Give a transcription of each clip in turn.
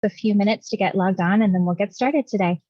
A few minutes to get logged on, and then we'll get started today.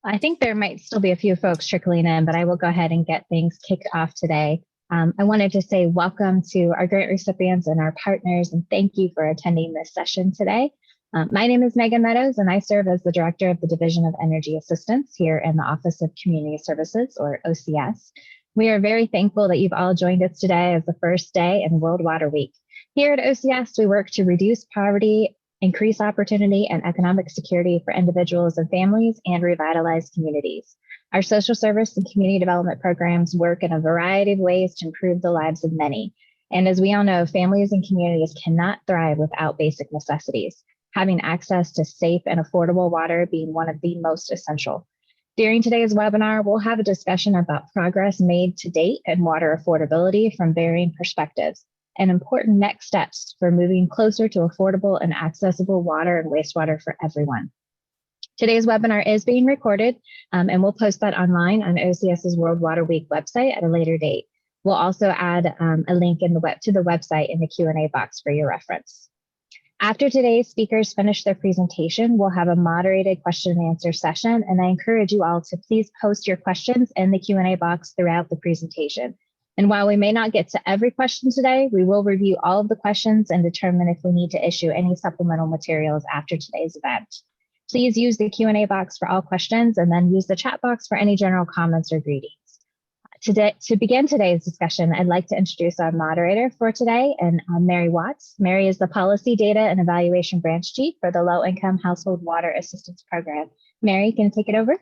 I think there might still be a few folks trickling in, but I will go ahead and get things kicked off today. I wanted to say welcome to our grant recipients and our partners, and thank you for attending this session today. My name is Megan Meadows, and I serve as the Director of the Division of Energy Assistance here in the Office of Community Services, or OCS. We are very thankful that you've all joined us today as the first day in World Water Week. Here at OCS, we work to reduce poverty, increase opportunity and economic security for individuals and families, and revitalize communities. Our social service and community development programs work in a variety of ways to improve the lives of many. And as we all know, families and communities cannot thrive without basic necessities, having access to safe and affordable water being one of the most essential. During today's webinar, we'll have a discussion about progress made to date in water affordability from varying perspectives, and important next steps for moving closer to affordable and accessible water and wastewater for everyone. Today's webinar is being recorded, and we'll post that online on OCS's World Water Week website at a later date. We'll also add a link to the website in the Q&A box for your reference. After today's speakers finish their presentation, we'll have a moderated question and answer session, and I encourage you all to please post your questions in the Q&A box throughout the presentation. And while we may not get to every question today, we will review all of the questions and determine if we need to issue any supplemental materials after today's event. Please use the Q&A box for all questions, and then use the chat box for any general comments or greetings. To begin today's discussion, I'd like to introduce our moderator for today, and Mary Watts. Mary is the Policy, Data, and Evaluation Branch Chief for the Low Income Household Water Assistance Program. Mary, can you take it over?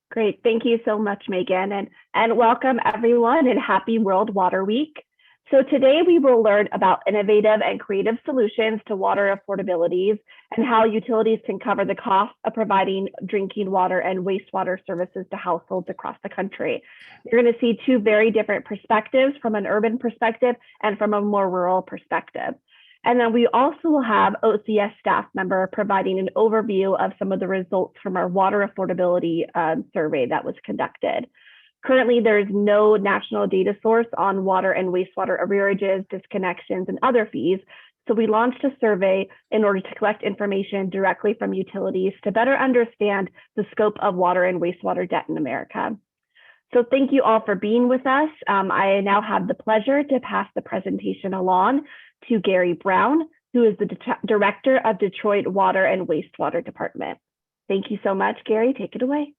Great, thank you so much, Megan, and welcome everyone, and happy World Water Week. So today we will learn about innovative and creative solutions to water affordabilities and how utilities can cover the cost of providing drinking water and wastewater services to households across the country. You're going to see two very different perspectives, from an urban perspective and from a more rural perspective. And then we also will have OCS staff member providing an overview of some of the results from our water affordability survey that was conducted. Currently, there is no national data source on water and wastewater arrearages, disconnections, and other fees. So we launched a survey in order to collect information directly from utilities to better understand the scope of water and wastewater debt in America. So thank you all for being with us. I now have the pleasure to pass the presentation along to Gary Brown, who is the Director of Detroit Water and Wastewater Department. Thank you so much, Gary. Take it away.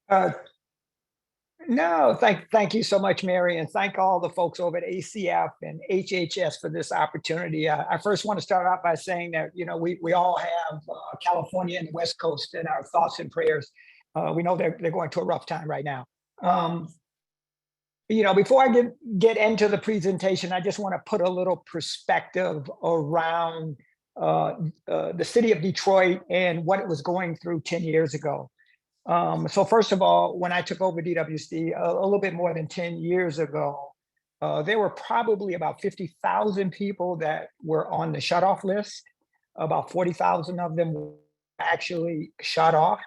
No, thank you so much, Mary, and thank all the folks over at ACF and HHS for this opportunity. I first want to start out by saying that, you know, we all have California and the West Coast in our thoughts and prayers. We know they're going through a rough time right now. You know, before I get into the presentation, I just want to put a little perspective around the city of Detroit and what it was going through 10 years ago. So first of all, when I took over DWC a little bit more than 10 years ago, there were probably about 50,000 people that were on the shutoff list. About 40,000 of them actually shut off.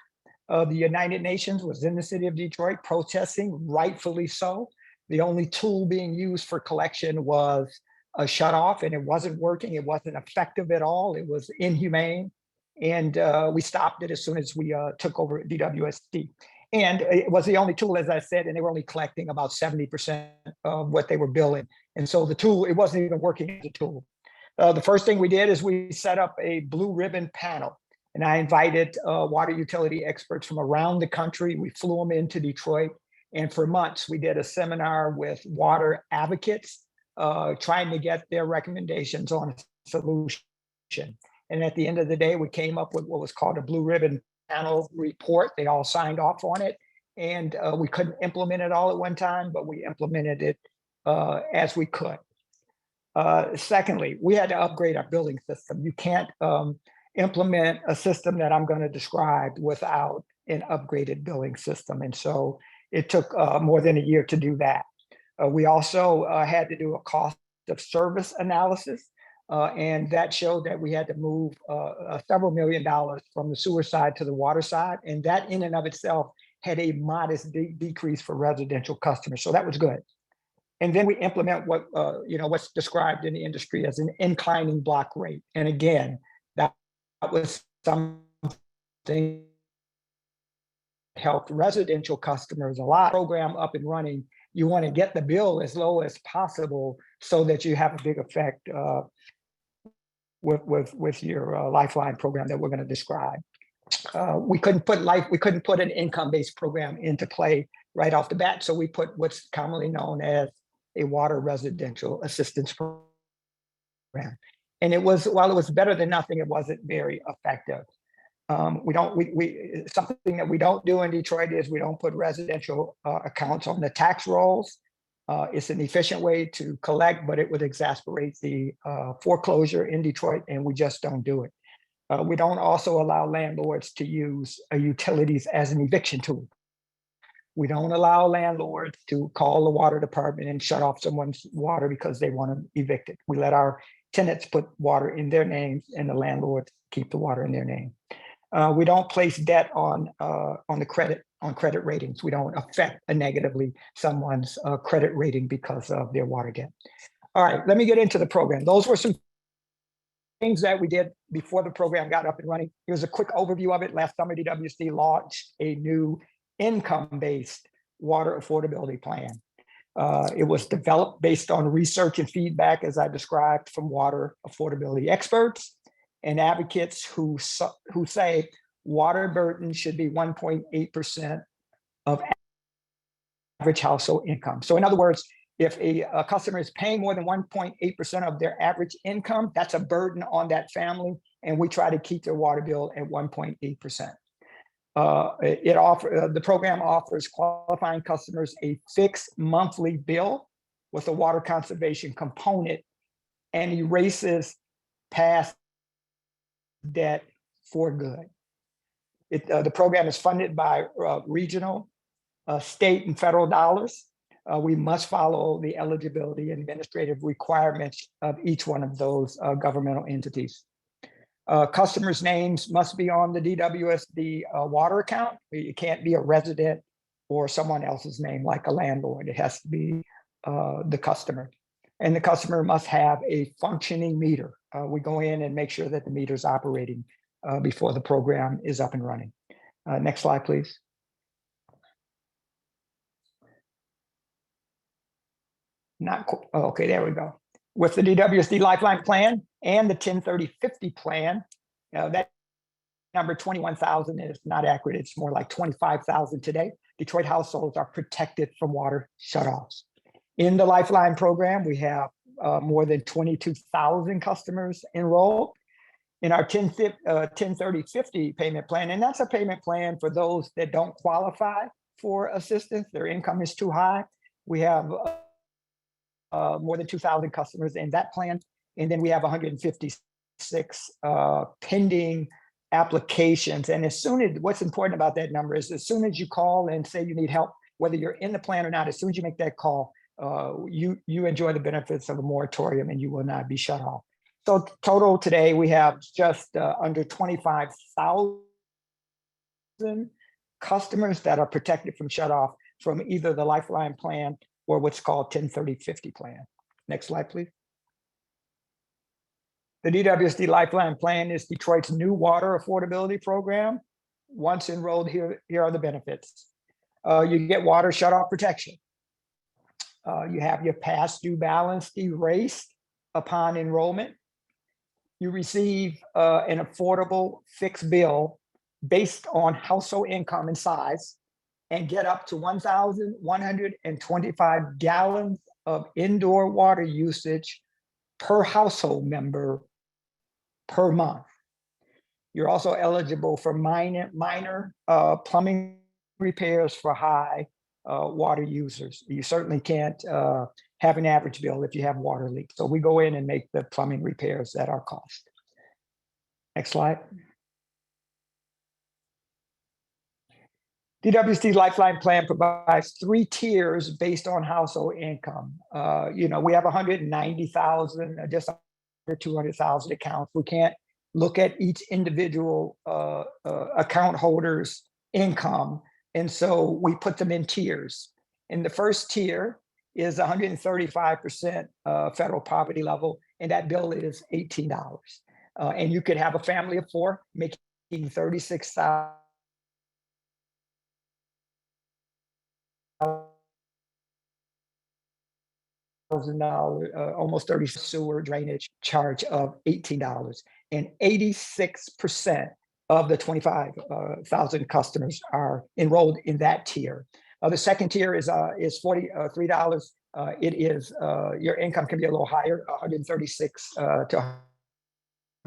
The United Nations was in the city of Detroit protesting, rightfully so. The only tool being used for collection was a shut off, and it wasn't working. It wasn't effective at all. It was inhumane. And we stopped it as soon as we took over DWSD. And it was the only tool, as I said, and they were only collecting about 70% of what they were billing. And so the tool, it wasn't even working as a tool. The first thing we did is we set up a blue ribbon panel. And I invited water utility experts from around the country. We flew them into Detroit. And for months, we did a seminar with water advocates, trying to get their recommendations on a solution. And at the end of the day, we came up with what was called a blue ribbon panel report. They all signed off on it. And we couldn't implement it all at one time, but we implemented it as we could. Secondly, we had to upgrade our billing system. You can't implement a system that I'm going to describe without an upgraded billing system. And so it took more than a year to do that. We also had to do a cost of service analysis, and that showed that we had to move several $1 million from the sewer side to the water side. And that in and of itself had a modest decrease for residential customers. So that was good. And then we implement what what's described in the industry as an inclining block rate. And again, that was something helped residential customers a lot. Program up and running, you want to get the bill as low as possible so that you have a big effect with your Lifeline program that we're going to describe. We couldn't put an income-based program into play right off the bat, so we put what's commonly known as a water residential assistance program. And it was, while it was better than nothing, it wasn't very effective. Something that we don't do in Detroit is we don't put residential accounts on the tax rolls. It's an efficient way to collect, but it would exacerbate the foreclosure in Detroit, and we just don't do it. We don't also allow landlords to use utilities as an eviction tool. We don't allow landlords to call the water department and shut off someone's water because they want them evicted. We let our tenants put water in their names, and the landlords keep the water in their name. We don't place debt on credit ratings. We don't affect negatively someone's credit rating because of their water debt. All right, let me get into the program. Those were some things that we did before the program got up and running. Here's a quick overview of it. Last summer, DWSD launched a new income-based water affordability plan. It was developed based on research and feedback, as I described, from water affordability experts and advocates who say water burden should be 1.8% of average household income. So in other words, if a customer is paying more than 1.8% of their average income, that's a burden on that family, and we try to keep their water bill at 1.8%. The program offers qualifying customers a fixed monthly bill with a water conservation component and erases past debt for good. The program is funded by regional, state, and federal dollars. We must follow the eligibility and administrative requirements of each one of those governmental entities. Customers' names must be on the DWSD water account. It can't be a resident or someone else's name like a landlord. It has to be the customer. And the customer must have a functioning meter. We go in and make sure that the meter is operating before the program is up and running. Next slide, please. Okay, there we go. With the DWSD Lifeline plan and the 1030-50 plan, that number 21,000 is not accurate. It's more like 25,000 today. Detroit households are protected from water shutoffs. In the Lifeline program, we have more than 22,000 customers enrolled. In our 1030-50 payment plan, and that's a payment plan for those that don't qualify for assistance, their income is too high. We have more than 2,000 customers in that plan. And then we have 156 pending applications. And what's important about that number is as soon as you call and say you need help, whether you're in the plan or not, as soon as you make that call, you enjoy the benefits of a moratorium and you will not be shut off. So total today, we have just under 25,000 customers that are protected from shutoff from either the Lifeline plan or what's called 1030/50 plan. Next slide, please. The DWSD Lifeline plan is Detroit's new water affordability program. Once enrolled, here are the benefits. You get water shutoff protection. You have your past due balance erased upon enrollment. You receive an affordable fixed bill based on household income and size, and get up to 1,125 gallons of indoor water usage per household member per month. You're also eligible for minor plumbing repairs for high water users. You certainly can't have an average bill if you have water leaks. So we go in and make the plumbing repairs at our cost. Next slide. DWSD Lifeline plan provides 3 tiers based on household income. We have 190,000, just under 200,000 accounts. We can't look at each individual account holder's income. And so we put them in tiers. And the first tier is 135% federal poverty level, and that bill is $18. And you could have a family of 4 making $36,000. Almost 30 sewer drainage charge of $18, and 86% of the 25,000 customers are enrolled in that tier. The second tier is $43. It is your income can be a little higher, 136 to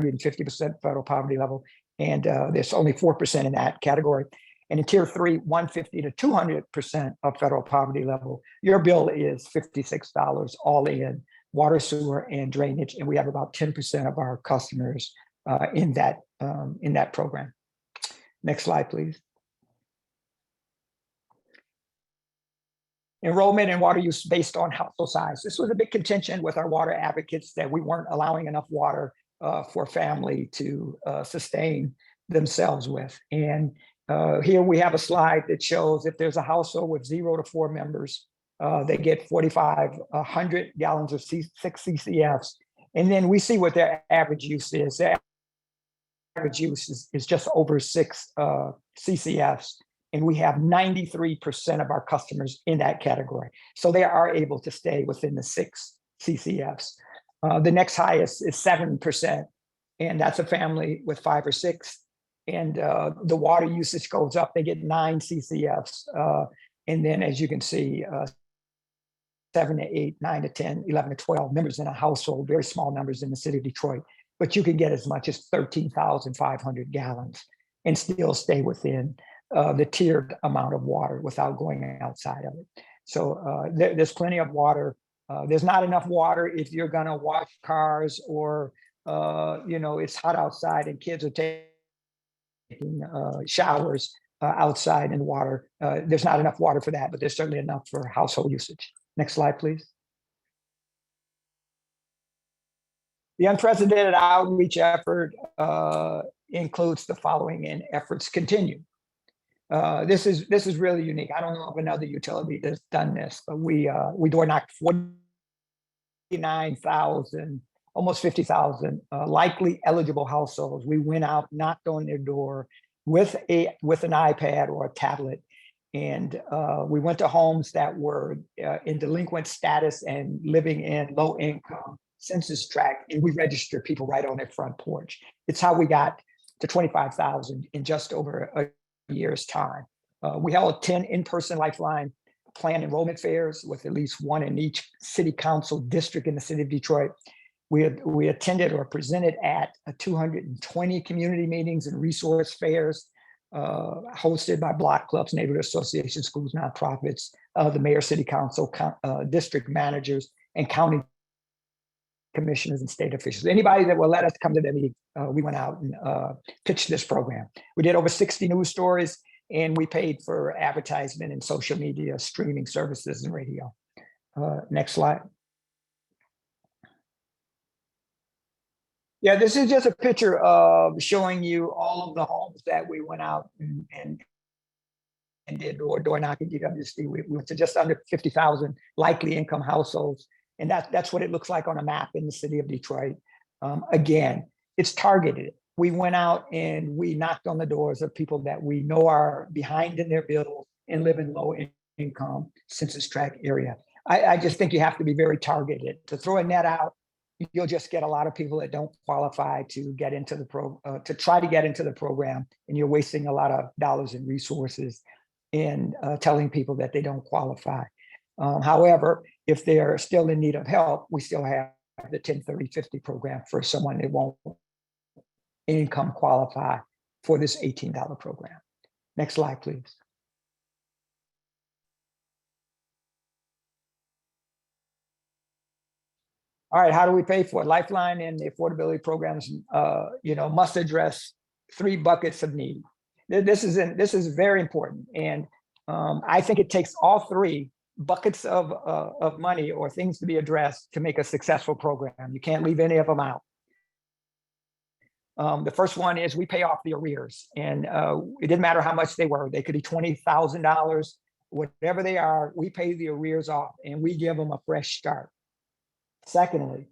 150% federal poverty level, and there's only 4% in that category. And in tier 3, 150 to 200% of federal poverty level, your bill is $56 all in, water, sewer, and drainage. And we have about 10% of our customers in that program. Next slide, please. Enrollment and water use based on household size. This was a big contention with our water advocates that we weren't allowing enough water for family to sustain themselves with. And here we have a slide that shows if there's a household with 0 to 4 members, they get 4,500 gallons of 6 CCFs. And then we see what their average use is. Their average use is just over 6 CCFs. And we have 93% of our customers in that category. So they are able to stay within the 6 CCFs. The next highest is 7%. And that's a family with 5 or 6. And the water usage goes up. They get 9 CCFs. And then, as you can see, 7 to 8, 9 to 10, 11 to 12 members in a household, very small numbers in the city of Detroit. But you can get as much as 13,500 gallons and still stay within the tiered amount of water without going outside of it. So there's plenty of water. There's not enough water if you're going to wash cars or, it's hot outside and kids are taking showers outside in the water. There's not enough water for that, but there's certainly enough for household usage. Next slide, please. The unprecedented outreach effort includes the following, and efforts continue. This is really unique. I don't know of another utility that's done this, but we door knocked 49,000, almost 50,000 likely eligible households. We went out, knocked on their door with an iPad or a tablet, and we went to homes that were in delinquent status and living in low income census tract, and we registered people right on their front porch. It's how we got to 25,000 in just over a year's time. We held 10 in-person Lifeline plan enrollment fairs with at least one in each city council district in the city of Detroit. We attended or presented at 220 community meetings and resource fairs hosted by block clubs, neighborhood associations, schools, nonprofits, the mayor, city council, district managers, and county commissioners and state officials. Anybody that will let us come to their meeting, we went out and pitched this program. We did over 60 news stories, and we paid for advertisement and social media, streaming services, and radio. Next slide. Yeah, this is just a picture of showing you all of the homes that we went out and did door knocking. DWC. We went to just under 50,000 likely income households, and that's what it looks like on a map in the city of Detroit. Again, it's targeted. We went out and we knocked on the doors of people that we know are behind in their bills and live in low income census tract area. I just think you have to be very targeted. To throw a net out, you'll just get a lot of people that don't qualify to get into the to try to get into the program, and you're wasting a lot of dollars and resources in telling people that they don't qualify. However, if they're still in need of help, we still have the 10-30-50 program for someone that won't income qualify for this $18 program. Next slide, please. All right, how do we pay for it? Lifeline and the affordability programs, must address 3 buckets of need. This is very important, and I think it takes all 3 buckets of money or things to be addressed to make a successful program. You can't leave any of them out. The first one is we pay off the arrears, and it didn't matter how much they were. They could be $20,000, whatever they are. We pay the arrears off, and we give them a fresh start. Secondly,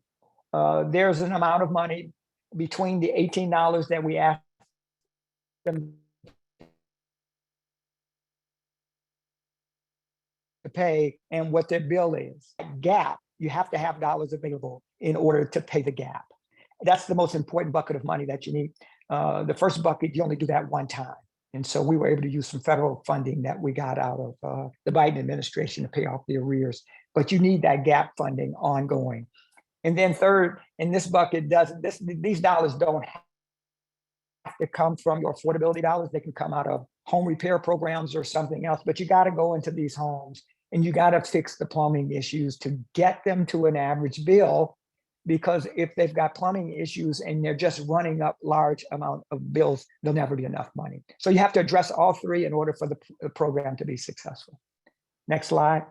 there's an amount of money between the $18 that we ask them to pay and what their bill is. Gap, you have to have dollars available in order to pay the gap. That's the most important bucket of money that you need. The first bucket, you only do that one time. And so we were able to use some federal funding that we got out of the Biden administration to pay off the arrears. But you need that gap funding ongoing. And then third, in this bucket, these dollars don't have to come from your affordability dollars. They can come out of home repair programs or something else, but you got to go into these homes and you got to fix the plumbing issues to get them to an average bill, because if they've got plumbing issues and they're just running up large amount of bills, there'll never be enough money. So you have to address all 3 in order for the program to be successful. Next slide.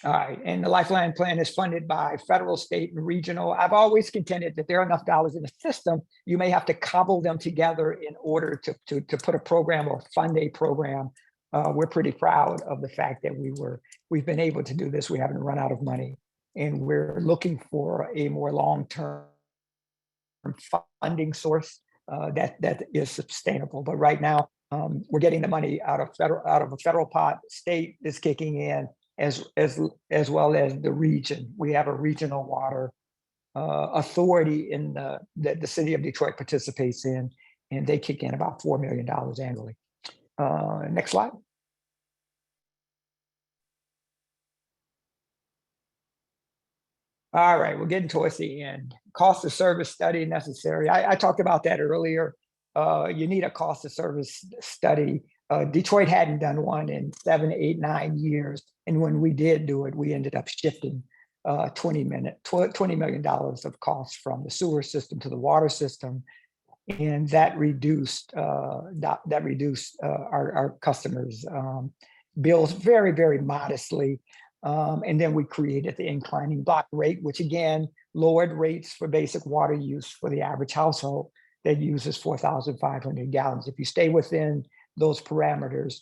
All right, and the Lifeline Plan is funded by federal, state, and regional. I've always contended that there are enough dollars in the system. You may have to cobble them together in order to put a program or fund a program. We're pretty proud of the fact that we've been able to do this. We haven't run out of money, and we're looking for a more long-term funding source that is sustainable. But right now, we're getting the money out of a federal pot. State is kicking in, as well as the region. We have a regional water authority in that the city of Detroit participates in, and they kick in about $4 million annually. Next slide. All right, we're getting towards the end. Cost of service study necessary. I talked about that earlier. You need a cost of service study. Detroit hadn't done one in 7, 8, 9 years. And when we did do it, we ended up shifting $20 million of costs from the sewer system to the water system. And that reduced our customers' bills very, very modestly. And then we created the inclining block rate, which again lowered rates for basic water use for the average household that uses 4,500 gallons. If you stay within those parameters,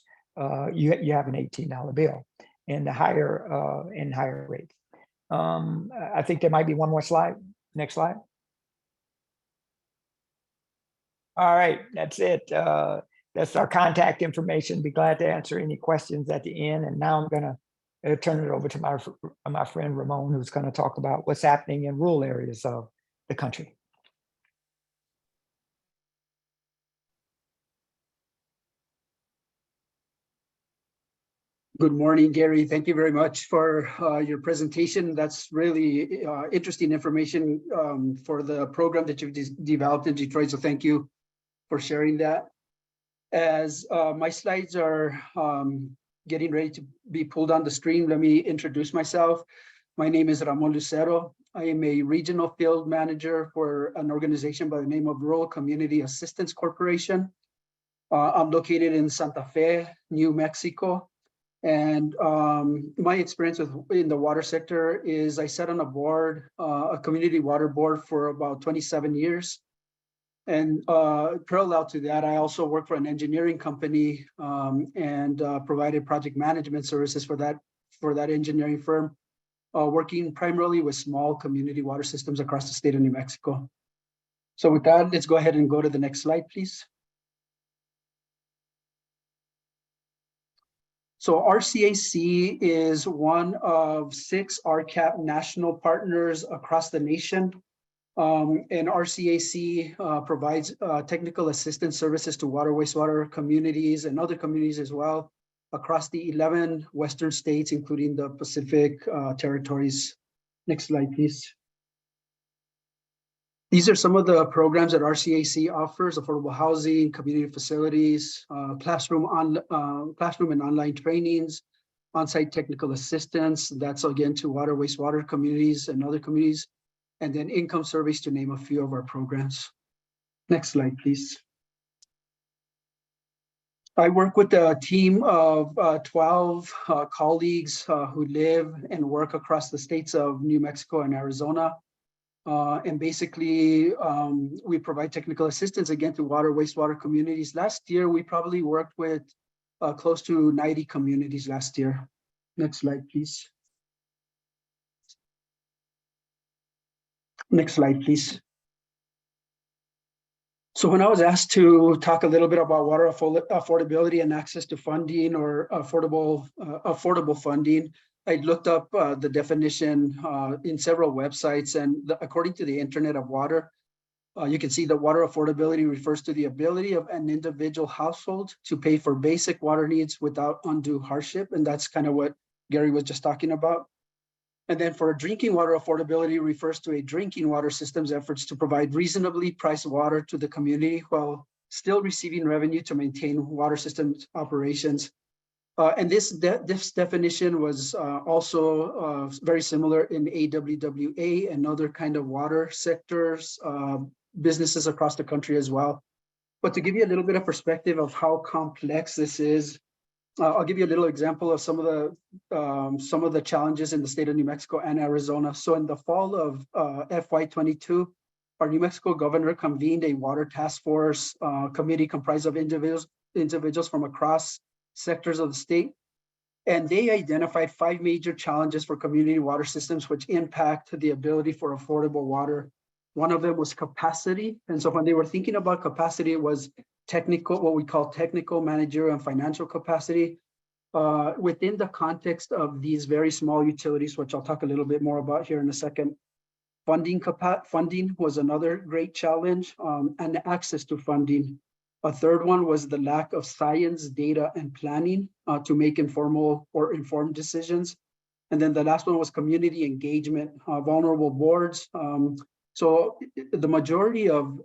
you have an $18 bill, and the higher rates. I think there might be one more slide. Next slide. All right, that's it. That's our contact information. Be glad to answer any questions at the end. And now I'm going to turn it over to my friend Ramon, who's going to talk about what's happening in rural areas of the country. Good morning, Gary. Thank you very much for your presentation. That's really interesting information for the program that you've developed in Detroit. So thank you for sharing that. As my slides are getting ready to be pulled on the screen, let me introduce myself. My name is Ramon Lucero. I am a regional field manager for an organization by the name of Rural Community Assistance Corporation. I'm located in Santa Fe, New Mexico. And my experience in the water sector is I sat on a board, a community water board for about 27 years. And parallel to that, I also worked for an engineering company and provided project management services for that engineering firm, working primarily with small community water systems across the state of New Mexico. So with that, let's go ahead and go to the next slide, please. So RCAC is one of 6 RCAP national partners across the nation. And RCAC provides technical assistance services to water, wastewater communities and other communities as well across the 11 Western states, including the Pacific territories. Next slide, please. These are some of the programs that RCAC offers: affordable housing, community facilities, classroom and online trainings, on-site technical assistance. That's again to water, wastewater communities and other communities, and then income surveys, to name a few of our programs. Next slide, please. I work with a team of 12 colleagues who live and work across the states of New Mexico and Arizona. And basically, we provide technical assistance again to water, wastewater communities. Last year, we probably worked with close to 90 communities last year. Next slide, please. Next slide, please. So when I was asked to talk a little bit about water affordability and access to funding, or affordable funding, I looked up the definition in several websites, and according to the Internet of Water, you can see that water affordability refers to the ability of an individual household to pay for basic water needs without undue hardship, and that's kind of what Gary was just talking about. And then for drinking water affordability refers to a drinking water system's efforts to provide reasonably priced water to the community while still receiving revenue to maintain water systems operations. And this definition was also very similar in AWWA and other kind of water sectors, businesses across the country as well. But to give you a little bit of perspective of how complex this is, I'll give you a little example of some of the challenges in the state of New Mexico and Arizona. So in the fall of FY22, our New Mexico governor convened a water task force committee comprised of individuals from across sectors of the state. And they identified 5 major challenges for community water systems which impact the ability for affordable water. One of them was capacity. And so when they were thinking about capacity, it was technical, what we call technical, managerial, and financial capacity within the context of these very small utilities, which I'll talk a little bit more about here in a second. Funding was another great challenge, and access to funding. A third one was the lack of science, data, and planning to make informal or informed decisions. And then the last one was community engagement, vulnerable boards. So the majority of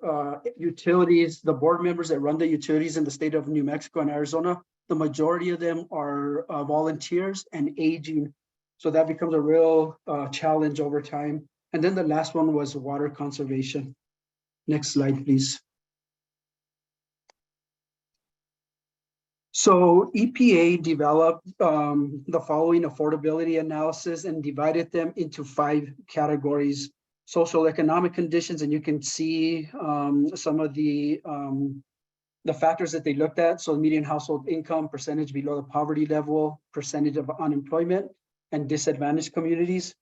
utilities, the board members that run the utilities in the state of New Mexico and Arizona, the majority of them are volunteers and aging. So that becomes a real challenge over time. And then the last one was water conservation. Next slide, please. So EPA developed the following affordability analysis and divided them into 5 categories. Social economic conditions, and you can see some of the factors that they looked at. So median household income, percentage below the poverty level, percentage of unemployment, and disadvantaged communities.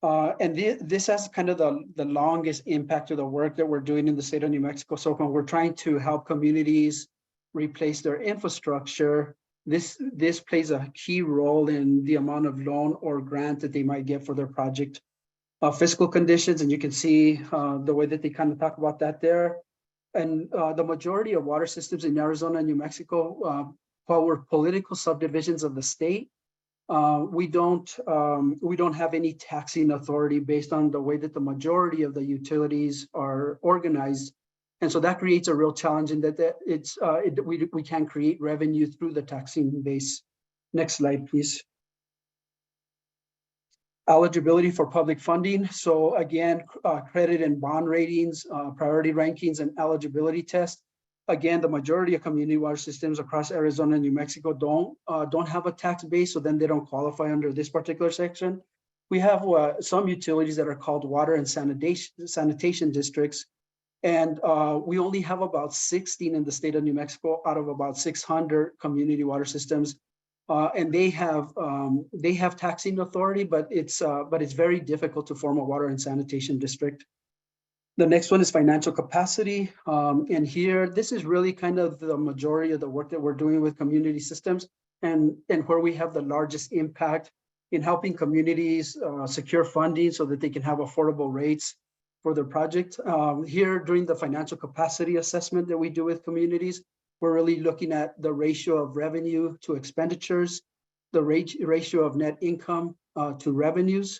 And this has kind of the longest impact to the work that we're doing in the state of New Mexico. So when we're trying to help communities replace their infrastructure, this plays a key role in the amount of loan or grant that they might get for their project. Fiscal conditions, and you can see the way that they kind of talk about that there. And the majority of water systems in Arizona and New Mexico, while we're political subdivisions of the state, we don't have any taxing authority based on the way that the majority of the utilities are organized. And so that creates a real challenge in that we can create revenue through the taxing base. Next slide, please. Eligibility for public funding. So again, credit and bond ratings, priority rankings, and eligibility tests. Again, the majority of community water systems across Arizona and New Mexico don't have a tax base, so then they don't qualify under this particular section. We have some utilities that are called water and sanitation districts, and we only have about 16 in the state of New Mexico out of about 600 community water systems, and they have taxing authority, but it's very difficult to form a water and sanitation district. The next one is financial capacity. And here, this is really kind of the majority of the work that we're doing with community systems and where we have the largest impact in helping communities secure funding so that they can have affordable rates for their project. Here, during the financial capacity assessment that we do with communities, we're really looking at the ratio of revenue to expenditures, the ratio of net income to revenues,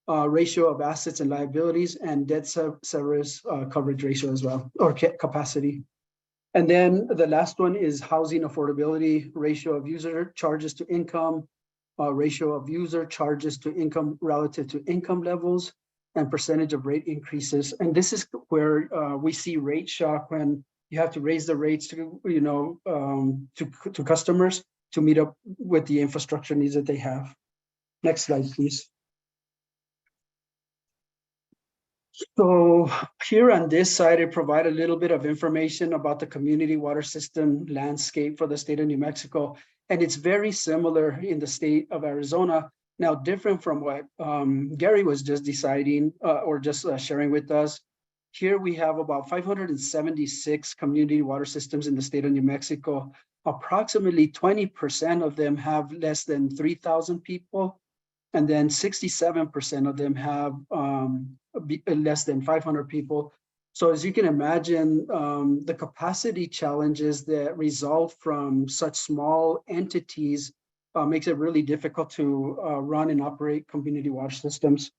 ratio of assets and liabilities, and debt service coverage ratio as well, or capacity. And then the last one is housing affordability, ratio of user charges to income, ratio of user charges to income relative to income levels, and percentage of rate increases. And this is where we see rate shock when you have to raise the rates to, to customers to meet up with the infrastructure needs that they have. Next slide, please. So here on this side, I provide a little bit of information about the community water system landscape for the state of New Mexico. And it's very similar in the state of Arizona. Now, different from what Gary was just deciding or just sharing with us. Here we have about 576 community water systems in the state of New Mexico. Approximately 20% of them have less than 3,000 people. And then 67% of them have less than 500 people. So as you can imagine, the capacity challenges that result from such small entities makes it really difficult to run and operate community water systems.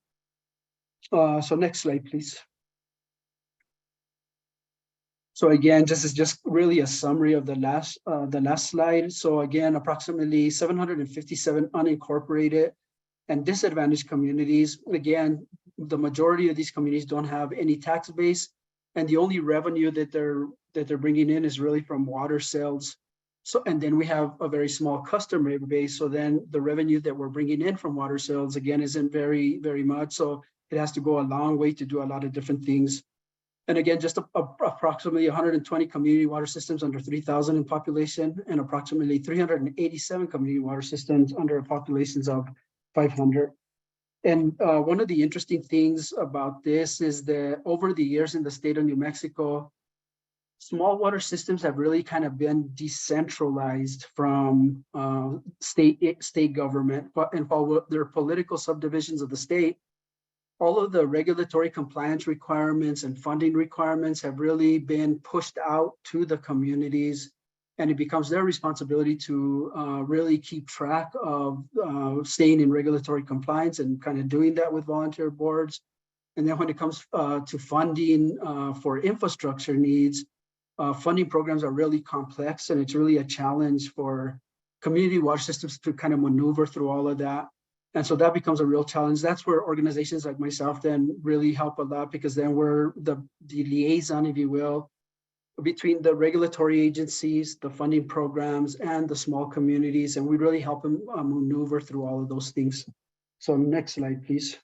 So next slide, please. So again, this is just really a summary of the last slide. So again, approximately 757 unincorporated and disadvantaged communities. Again, the majority of these communities don't have any tax base, and the only revenue that they're bringing in is really from water sales. So, and then we have a very small customer base. So then the revenue that we're bringing in from water sales again isn't very much. So it has to go a long way to do a lot of different things. And again, just approximately 120 community water systems under 3,000 in population, and approximately 387 community water systems under populations of 500. And one of the interesting things about this is that over the years in the state of New Mexico, small water systems have really kind of been decentralized from state government, and while they're political subdivisions of the state, all of the regulatory compliance requirements and funding requirements have really been pushed out to the communities, and it becomes their responsibility to really keep track of staying in regulatory compliance and kind of doing that with volunteer boards. And then when it comes to funding for infrastructure needs, funding programs are really complex, and it's really a challenge for community water systems to kind of maneuver through all of that. And so that becomes a real challenge. That's where organizations like myself then really help a lot, because then we're the liaison, if you will, between the regulatory agencies, the funding programs, and the small communities. And we really help them maneuver through all of those things. So next slide, please.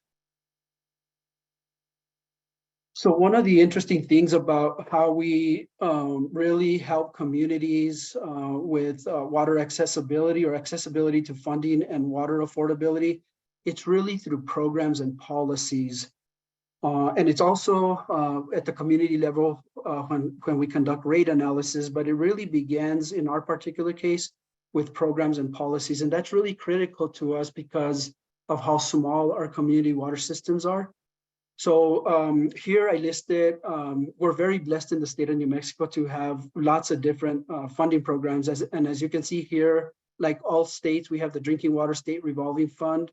So one of the interesting things about how we really help communities with water accessibility or accessibility to funding and water affordability, it's really through programs and policies. And it's also at the community level when we conduct rate analysis, but it really begins in our particular case with programs and policies. And that's really critical to us because of how small our community water systems are. So here I listed, we're very blessed in the state of New Mexico to have lots of different funding programs. And as you can see here, like all states, we have the Drinking Water State Revolving Fund,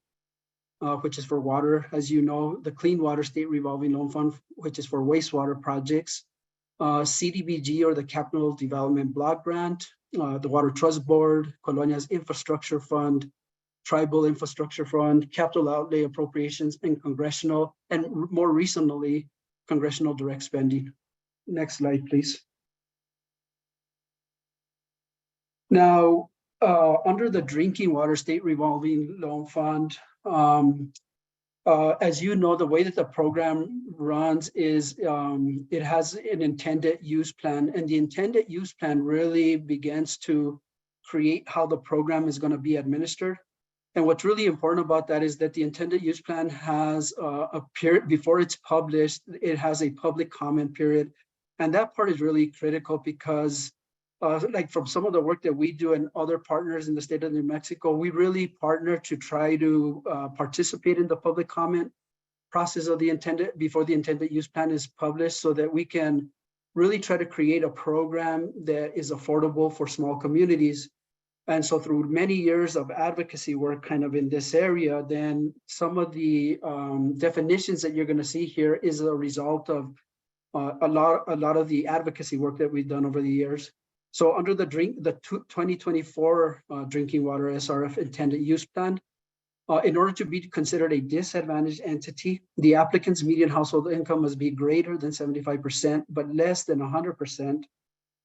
which is for water, as you know, the Clean Water State Revolving Loan Fund, which is for wastewater projects, CDBG, or the Capital Development Block Grant, the Water Trust Board, Colonia's Infrastructure Fund, Tribal Infrastructure Fund, Capital Outlay Appropriations, and congressional, and more recently, congressional direct spending. Next slide, please. Now, under the Drinking Water State Revolving Loan Fund, as you know, the way that the program runs is it has an intended use plan, and the intended use plan really begins to create how the program is going to be administered. And what's really important about that is that the intended use plan has a period before it's published. It has a public comment period, and that part is really critical because like from some of the work that we do and other partners in the state of New Mexico, we really partner to try to participate in the public comment process of the intended, before the intended use plan is published, so that we can really try to create a program that is affordable for small communities. And so through many years of advocacy work kind of in this area, then some of the definitions that you're going to see here is a result of a lot of the advocacy work that we've done over the years. So under the 2024 Drinking Water SRF Intended Use Plan, in order to be considered a disadvantaged entity, the applicant's median household income must be greater than 75%, but less than 100%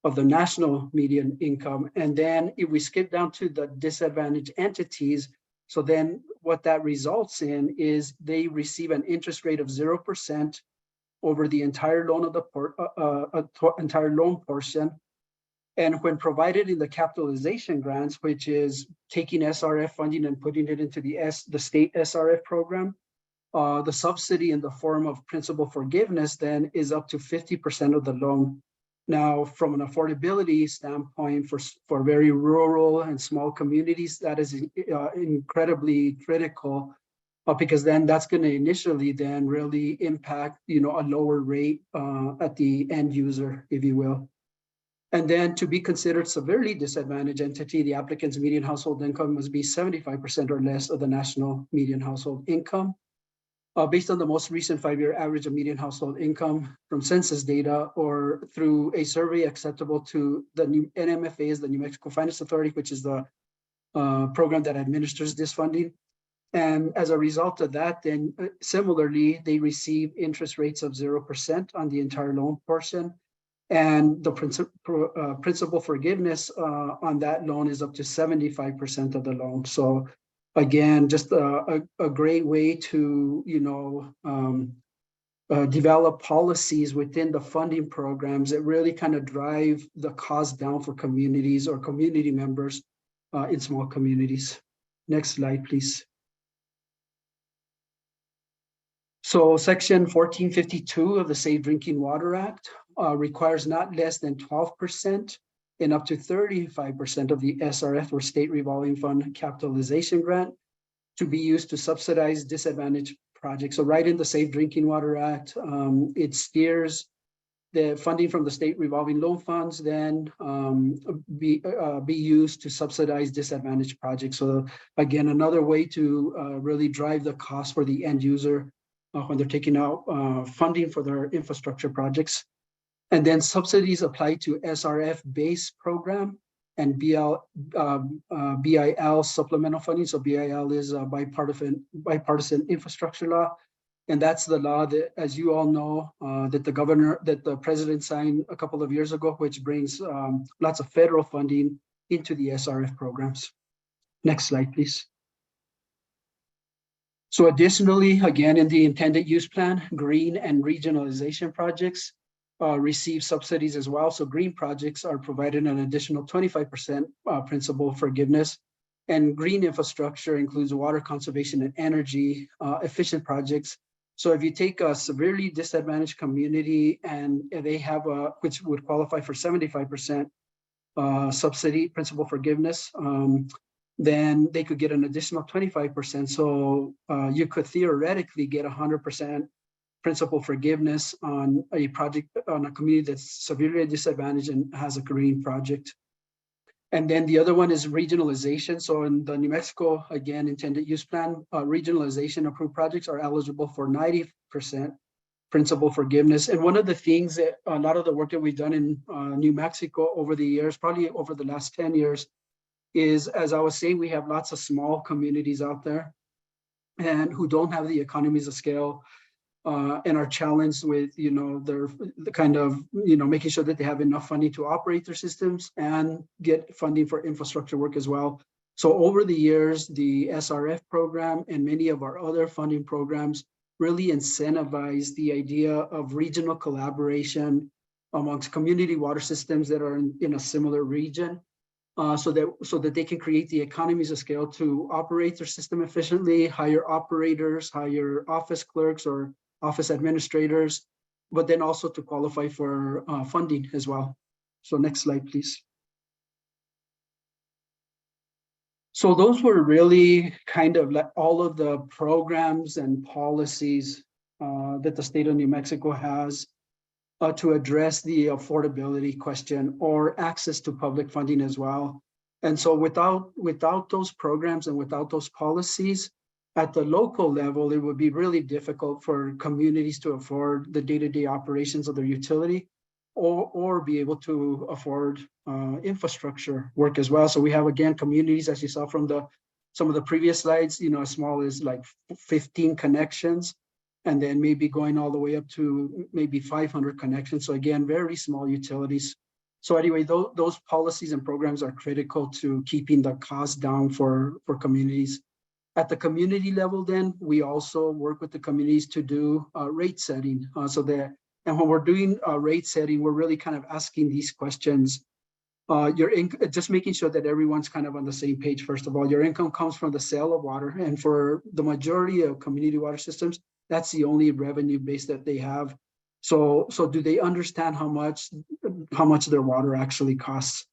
of the national median income. And then if we skip down to the disadvantaged entities, so then what that results in is they receive an interest rate of 0% over the entire loan of the entire loan portion. And when provided in the capitalization grants, which is taking SRF funding and putting it into the state SRF program, the subsidy in the form of principal forgiveness then is up to 50% of the loan. Now, from an affordability standpoint, for very rural and small communities, that is incredibly critical, because then that's going to initially then really impact, a lower rate at the end user, if you will. And then to be considered severely disadvantaged entity, the applicant's median household income must be 75% or less of the national median household income. Based on the most recent 5-year average of median household income from census data or through a survey acceptable to the new NMFA, the New Mexico Finance Authority, which is the program that administers this funding. And as a result of that, then similarly, they receive interest rates of 0% on the entire loan portion. And the principal forgiveness on that loan is up to 75% of the loan. So again, just a great way to, develop policies within the funding programs that really kind of drive the cost down for communities or community members in small communities. Next slide, please. So Section 1452 of the Safe Drinking Water Act requires not less than 12% and up to 35% of the SRF or State Revolving Fund capitalization grant to be used to subsidize disadvantaged projects. So right in the Safe Drinking Water Act, it steers the funding from the State Revolving Loan Funds then be used to subsidize disadvantaged projects. So again, another way to really drive the cost for the end user when they're taking out funding for their infrastructure projects. And then subsidies apply to SRF-based program and BIL supplemental funding. So BIL is a bipartisan infrastructure law. And that's the law that, as you all know, that the president signed a couple of years ago, which brings lots of federal funding into the SRF programs. Next slide, please. So additionally, again, in the intended use plan, green and regionalization projects receive subsidies as well. So green projects are provided an additional 25% principal forgiveness. And green infrastructure includes water conservation and energy efficient projects. So if you take a severely disadvantaged community and they have which would qualify for 75% subsidy principal forgiveness, then they could get an additional 25%. So you could theoretically get 100% principal forgiveness on a project, on a community that's severely disadvantaged and has a green project. And then the other one is regionalization. So in the New Mexico, again, intended use plan, regionalization approved projects are eligible for 90% principal forgiveness. And one of the things that a lot of the work that we've done in New Mexico over the years, probably over the last 10 years, is, as I was saying, we have lots of small communities out there and who don't have the economies of scale and are challenged with, the kind of, making sure that they have enough funding to operate their systems and get funding for infrastructure work as well. So over the years, the SRF program and many of our other funding programs really incentivize the idea of regional collaboration amongst community water systems that are in a similar region, so that they can create the economies of scale to operate their system efficiently, hire operators, hire office clerks or office administrators, but then also to qualify for funding as well. So next slide, please. So those were really kind of like all of the programs and policies that the state of New Mexico has to address the affordability question or access to public funding as well. And so without those programs and without those policies at the local level, it would be really difficult for communities to afford the day-to-day operations of their utility or be able to afford infrastructure work as well. So we have, again, communities, as you saw from some of the previous slides, as small as like 15 connections, and then maybe going all the way up to maybe 500 connections. So again, very small utilities. So anyway, those policies and programs are critical to keeping the cost down for communities. At the community level, then, we also work with the communities to do rate setting. And when we're doing rate setting, we're really kind of asking these questions. Just making sure that everyone's kind of on the same page. First of all, your income comes from the sale of water. And for the majority of community water systems, that's the only revenue base that they have. So do they understand how much their water actually costs?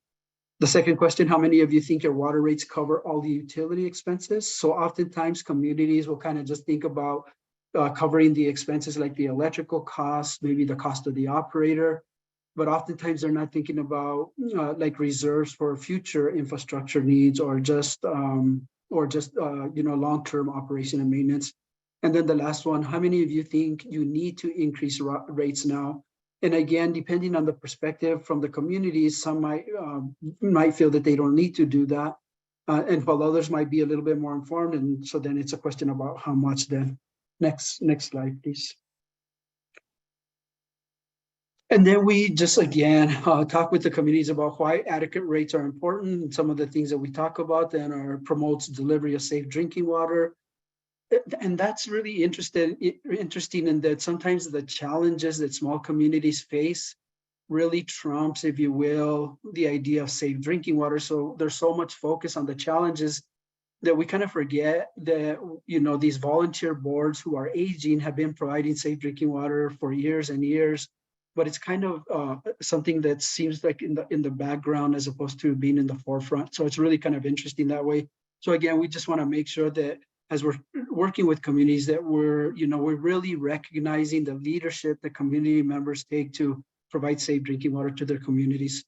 The second question, how many of you think your water rates cover all the utility expenses? So oftentimes communities will kind of just think about covering the expenses like the electrical costs, maybe the cost of the operator, but oftentimes they're not thinking about like reserves for future infrastructure needs or just long-term operation and maintenance. And then the last one, how many of you think you need to increase rates now? And again, depending on the perspective from the communities, some might feel that they don't need to do that, and while others might be a little bit more informed. And so then it's a question about how much then. Next slide, please. And then we just, again, talk with the communities about why adequate rates are important. And some of the things that we talk about then are promotes delivery of safe drinking water. And that's really interesting in that sometimes the challenges that small communities face really trumps, if you will, the idea of safe drinking water. So there's so much focus on the challenges that we kind of forget that, these volunteer boards who are aging have been providing safe drinking water for years and years, but it's kind of something that seems like in the background as opposed to being in the forefront. So it's really kind of interesting that way. So again, we just want to make sure that as we're working with communities that we're really recognizing the leadership that community members take to provide safe drinking water to their communities.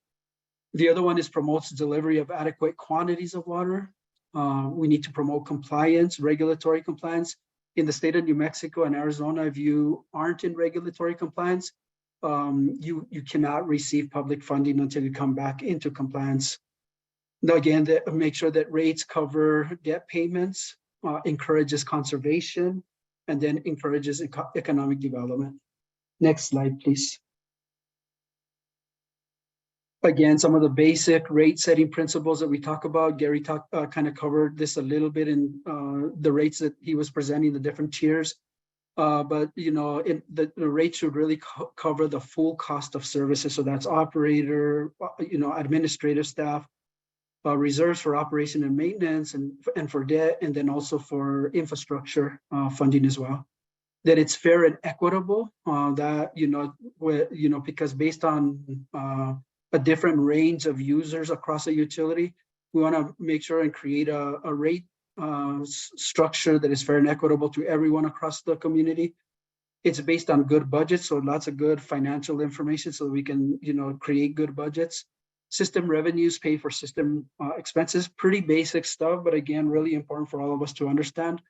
The other one is promotes delivery of adequate quantities of water. We need to promote compliance, regulatory compliance. In the state of New Mexico and Arizona, if you aren't in regulatory compliance, you cannot receive public funding until you come back into compliance. Now, again, make sure that rates cover debt payments, encourages conservation, and then encourages economic development. Next slide, please. Again, some of the basic rate setting principles that we talk about. Gary kind of covered this a little bit in the rates that he was presenting, the different tiers. But the rate should really cover the full cost of services. So that's operator, administrative staff, reserves for operation and maintenance, and for debt, and then also for infrastructure funding as well. That it's fair and equitable. Because based on a different range of users across a utility, we want to make sure and create a rate structure that is fair and equitable to everyone across the community. It's based on good budgets, so lots of good financial information so we can create good budgets. System revenues pay for system expenses, pretty basic stuff, but again, really important for all of us to understand.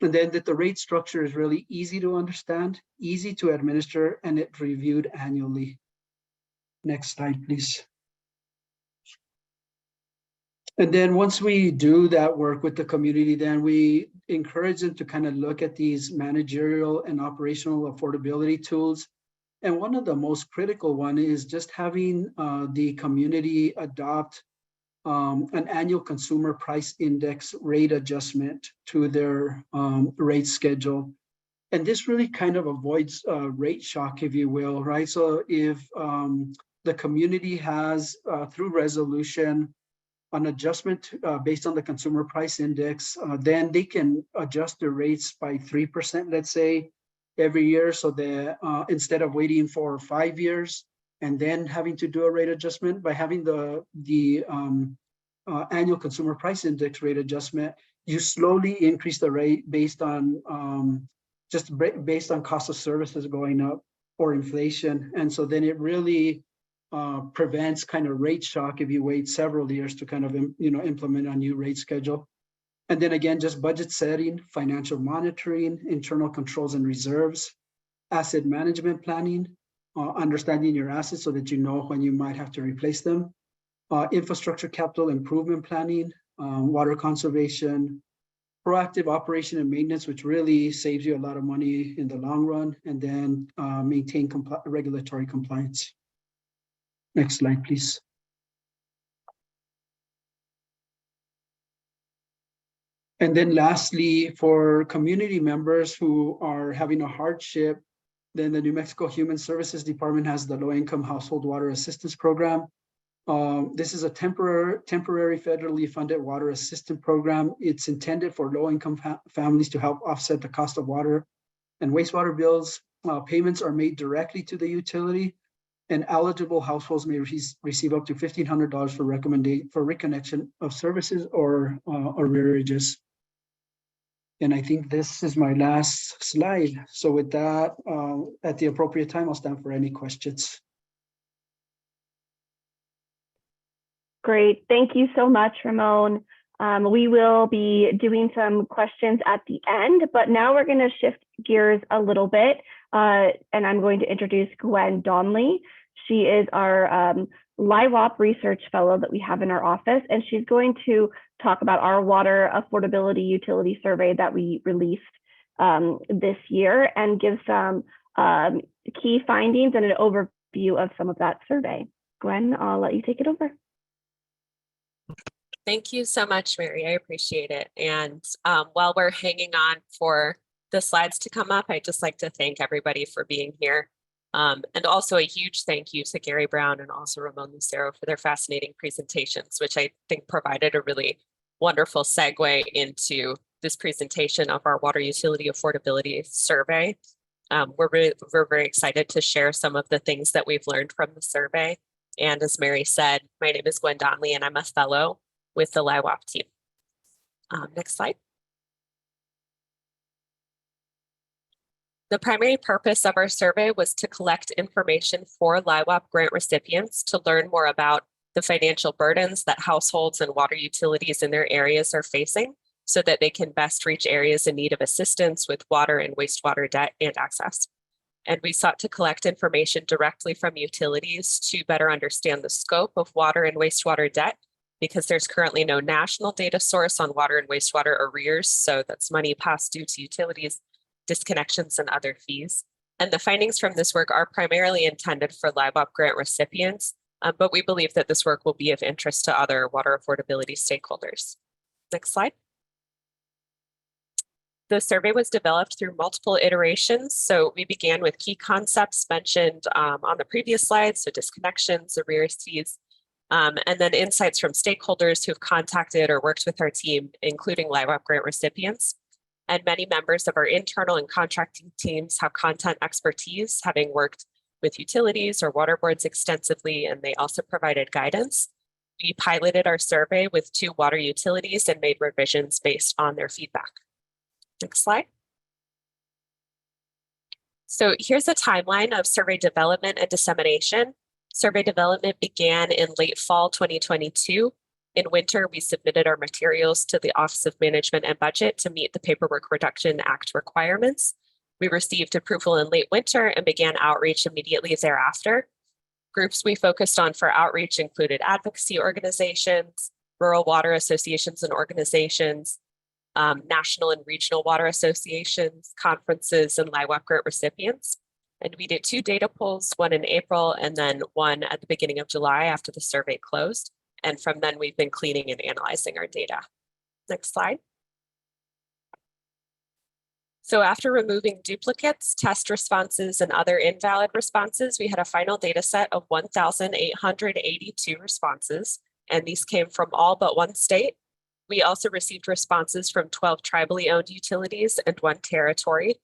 And then that the rate structure is really easy to understand, easy to administer, and it's reviewed annually. Next slide, please. And then once we do that work with the community, then we encourage them to kind of look at these managerial and operational affordability tools. And one of the most critical one is just having the community adopt an annual consumer price index rate adjustment to their rate schedule. And this really kind of avoids rate shock, if you will, right? So if the community has, through resolution, an adjustment based on the consumer price index, then they can adjust the rates by 3%, let's say, every year. So that instead of waiting for 5 years and then having to do a rate adjustment, by having the annual consumer price index rate adjustment, you slowly increase the rate based on based on cost of services going up or inflation. And so then it really prevents kind of rate shock if you wait several years to kind of implement a new rate schedule. And then again, just budget setting, financial monitoring, internal controls and reserves, asset management planning, understanding your assets so that you know when you might have to replace them, infrastructure capital improvement planning, water conservation, proactive operation and maintenance, which really saves you a lot of money in the long run, and then maintain regulatory compliance. Next slide, please. And then lastly, for community members who are having a hardship, then the New Mexico Human Services Department has the Low-Income Household Water Assistance Program. This is a temporary federally funded water assistance program. It's intended for low-income families to help offset the cost of water and wastewater bills. Payments are made directly to the utility, and eligible households may receive up to $1,500 for reconnection of services or arrearages. And I think this is my last slide. So with that, at the appropriate time, I'll stand for any questions. Great. Thank you so much, Ramon. We will be doing some questions at the end, but now we're going to shift gears a little bit, and I'm going to introduce Gwen Donnelly. She is our LIHWAP research fellow that we have in our office, and she's going to talk about our Water Affordability Utility Survey that we released this year and give some key findings and an overview of some of that survey. Gwen, I'll let you take it over. Thank you so much, Mary. I appreciate it. And while we're hanging on for the slides to come up, I'd just like to thank everybody for being here. And also a huge thank you to Gary Brown and also Ramon Lucero for their fascinating presentations, which I think provided a really wonderful segue into this presentation of our Water Utility Affordability Survey. We're very excited to share some of the things that we've learned from the survey. And as Mary said, my name is Gwen Donnelly and I'm a fellow with the LIHWAP team. Next slide. The primary purpose of our survey was to collect information for LIHWAP grant recipients to learn more about the financial burdens that households and water utilities in their areas are facing so that they can best reach areas in need of assistance with water and wastewater debt and access. And we sought to collect information directly from utilities to better understand the scope of water and wastewater debt, because there's currently no national data source on water and wastewater arrears. So that's money passed due to utilities, disconnections, and other fees. And the findings from this work are primarily intended for LIHWAP grant recipients, but we believe that this work will be of interest to other water affordability stakeholders. Next slide. The survey was developed through multiple iterations. So we began with key concepts mentioned on the previous slide, so disconnections, arrears, fees, and then insights from stakeholders who've contacted or worked with our team, including LIHWAP grant recipients. And many members of our internal and contracting teams have content expertise, having worked with utilities or water boards extensively, and they also provided guidance. We piloted our survey with 2 water utilities and made revisions based on their feedback. Next slide. So here's a timeline of survey development and dissemination. Survey development began in late fall 2022. In winter, we submitted our materials to the Office of Management and Budget to meet the Paperwork Reduction Act requirements. We received approval in late winter and began outreach immediately thereafter. Groups we focused on for outreach included advocacy organizations, rural water associations and organizations, national and regional water associations, conferences, and LIHWAP grant recipients. And we did 2 data polls, one in April and then one at the beginning of July after the survey closed. And from then we've been cleaning and analyzing our data. Next slide. So after removing duplicates, test responses, and other invalid responses, we had a final data set of 1,882 responses, and these came from all but 1 state. We also received responses from 12 tribally owned utilities and 1 territory.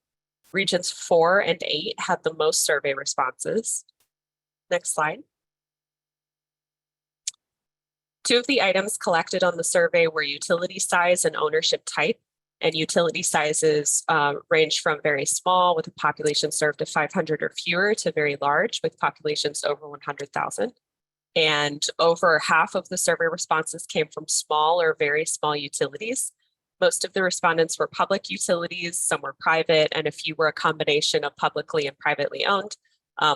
Regions 4 and 8 had the most survey responses. Next slide. 2 of the items collected on the survey were utility size and ownership type. And utility sizes range from very small with a population served of 500 or fewer to very large with populations over 100,000. And over half of the survey responses came from small or very small utilities. Most of the respondents were public utilities, some were private, and a few were a combination of publicly and privately owned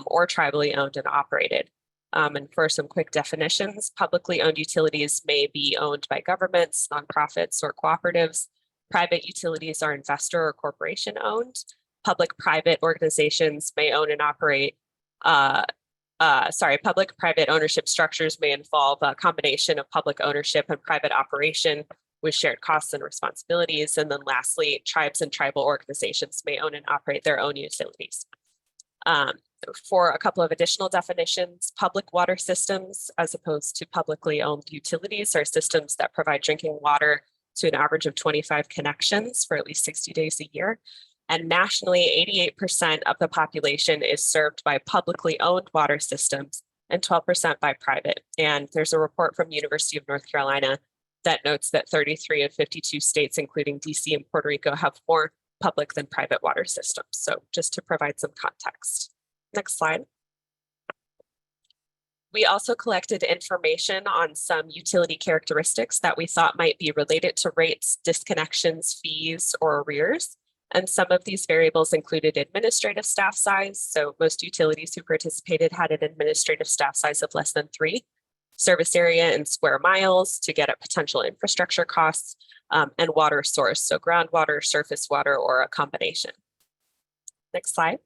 or tribally owned and operated. And for some quick definitions, publicly owned utilities may be owned by governments, nonprofits, or cooperatives. Private utilities are investor or corporation owned. Public-private organizations may own and operate. Public-private ownership structures may involve a combination of public ownership and private operation with shared costs and responsibilities. And then lastly, tribes and tribal organizations may own and operate their own utilities. For a couple of additional definitions, public water systems, as opposed to publicly owned utilities, are systems that provide drinking water to an average of 25 connections for at least 60 days a year. And nationally, 88% of the population is served by publicly owned water systems and 12% by private. And there's a report from University of North Carolina that notes that 33 of 52 states, including DC and Puerto Rico, have more public than private water systems. So just to provide some context. Next slide. We also collected information on some utility characteristics that we thought might be related to rates, disconnections, fees, or arrears. And some of these variables included administrative staff size. So most utilities who participated had an administrative staff size of less than 3, service area in square miles to get at potential infrastructure costs, and water source. So groundwater, surface water, or a combination. Next slide.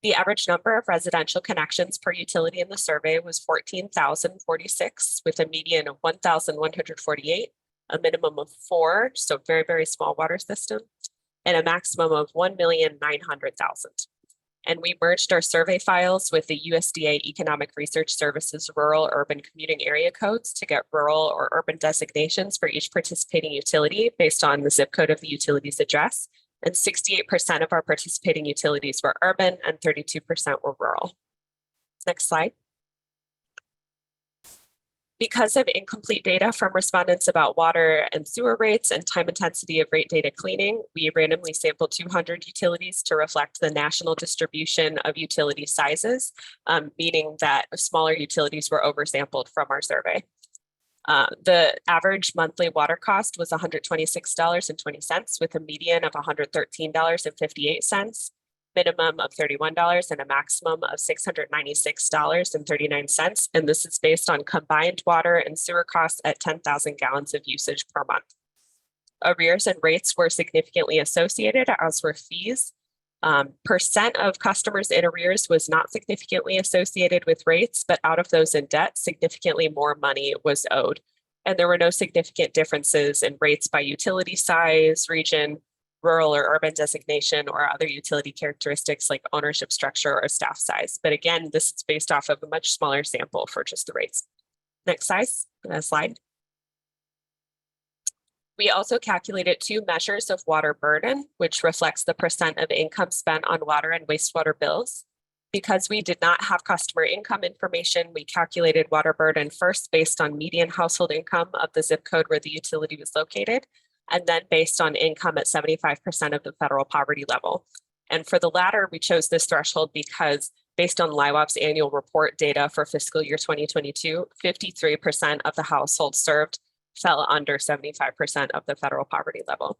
The average number of residential connections per utility in the survey was 14,046 with a median of 1,148, a minimum of 4, so very, very small water system, and a maximum of 1,900,000. And we merged our survey files with the USDA Economic Research Services rural urban commuting area codes to get rural or urban designations for each participating utility based on the zip code of the utility's address. And 68% of our participating utilities were urban and 32% were rural. Next slide. Because of incomplete data from respondents about water and sewer rates and time intensity of rate data cleaning, we randomly sampled 200 utilities to reflect the national distribution of utility sizes, meaning that smaller utilities were oversampled from our survey. The average monthly water cost was $126.20 with a median of $113.58, minimum of $31 and a maximum of $696.39. And this is based on combined water and sewer costs at 10,000 gallons of usage per month. Arrears and rates were significantly associated, as were fees. Percent of customers in arrears was not significantly associated with rates, but out of those in debt, significantly more money was owed. And there were no significant differences in rates by utility size, region, rural or urban designation, or other utility characteristics like ownership structure or staff size. But again, this is based off of a much smaller sample for just the rates. Next slide. We also calculated 2 measures of water burden, which reflects the percent of income spent on water and wastewater bills. Because we did not have customer income information, we calculated water burden first based on median household income of the zip code where the utility was located, and then based on income at 75% of the federal poverty level. And for the latter, we chose this threshold because based on LIHWAP's annual report data for fiscal year 2022, 53% of the households served fell under 75% of the federal poverty level.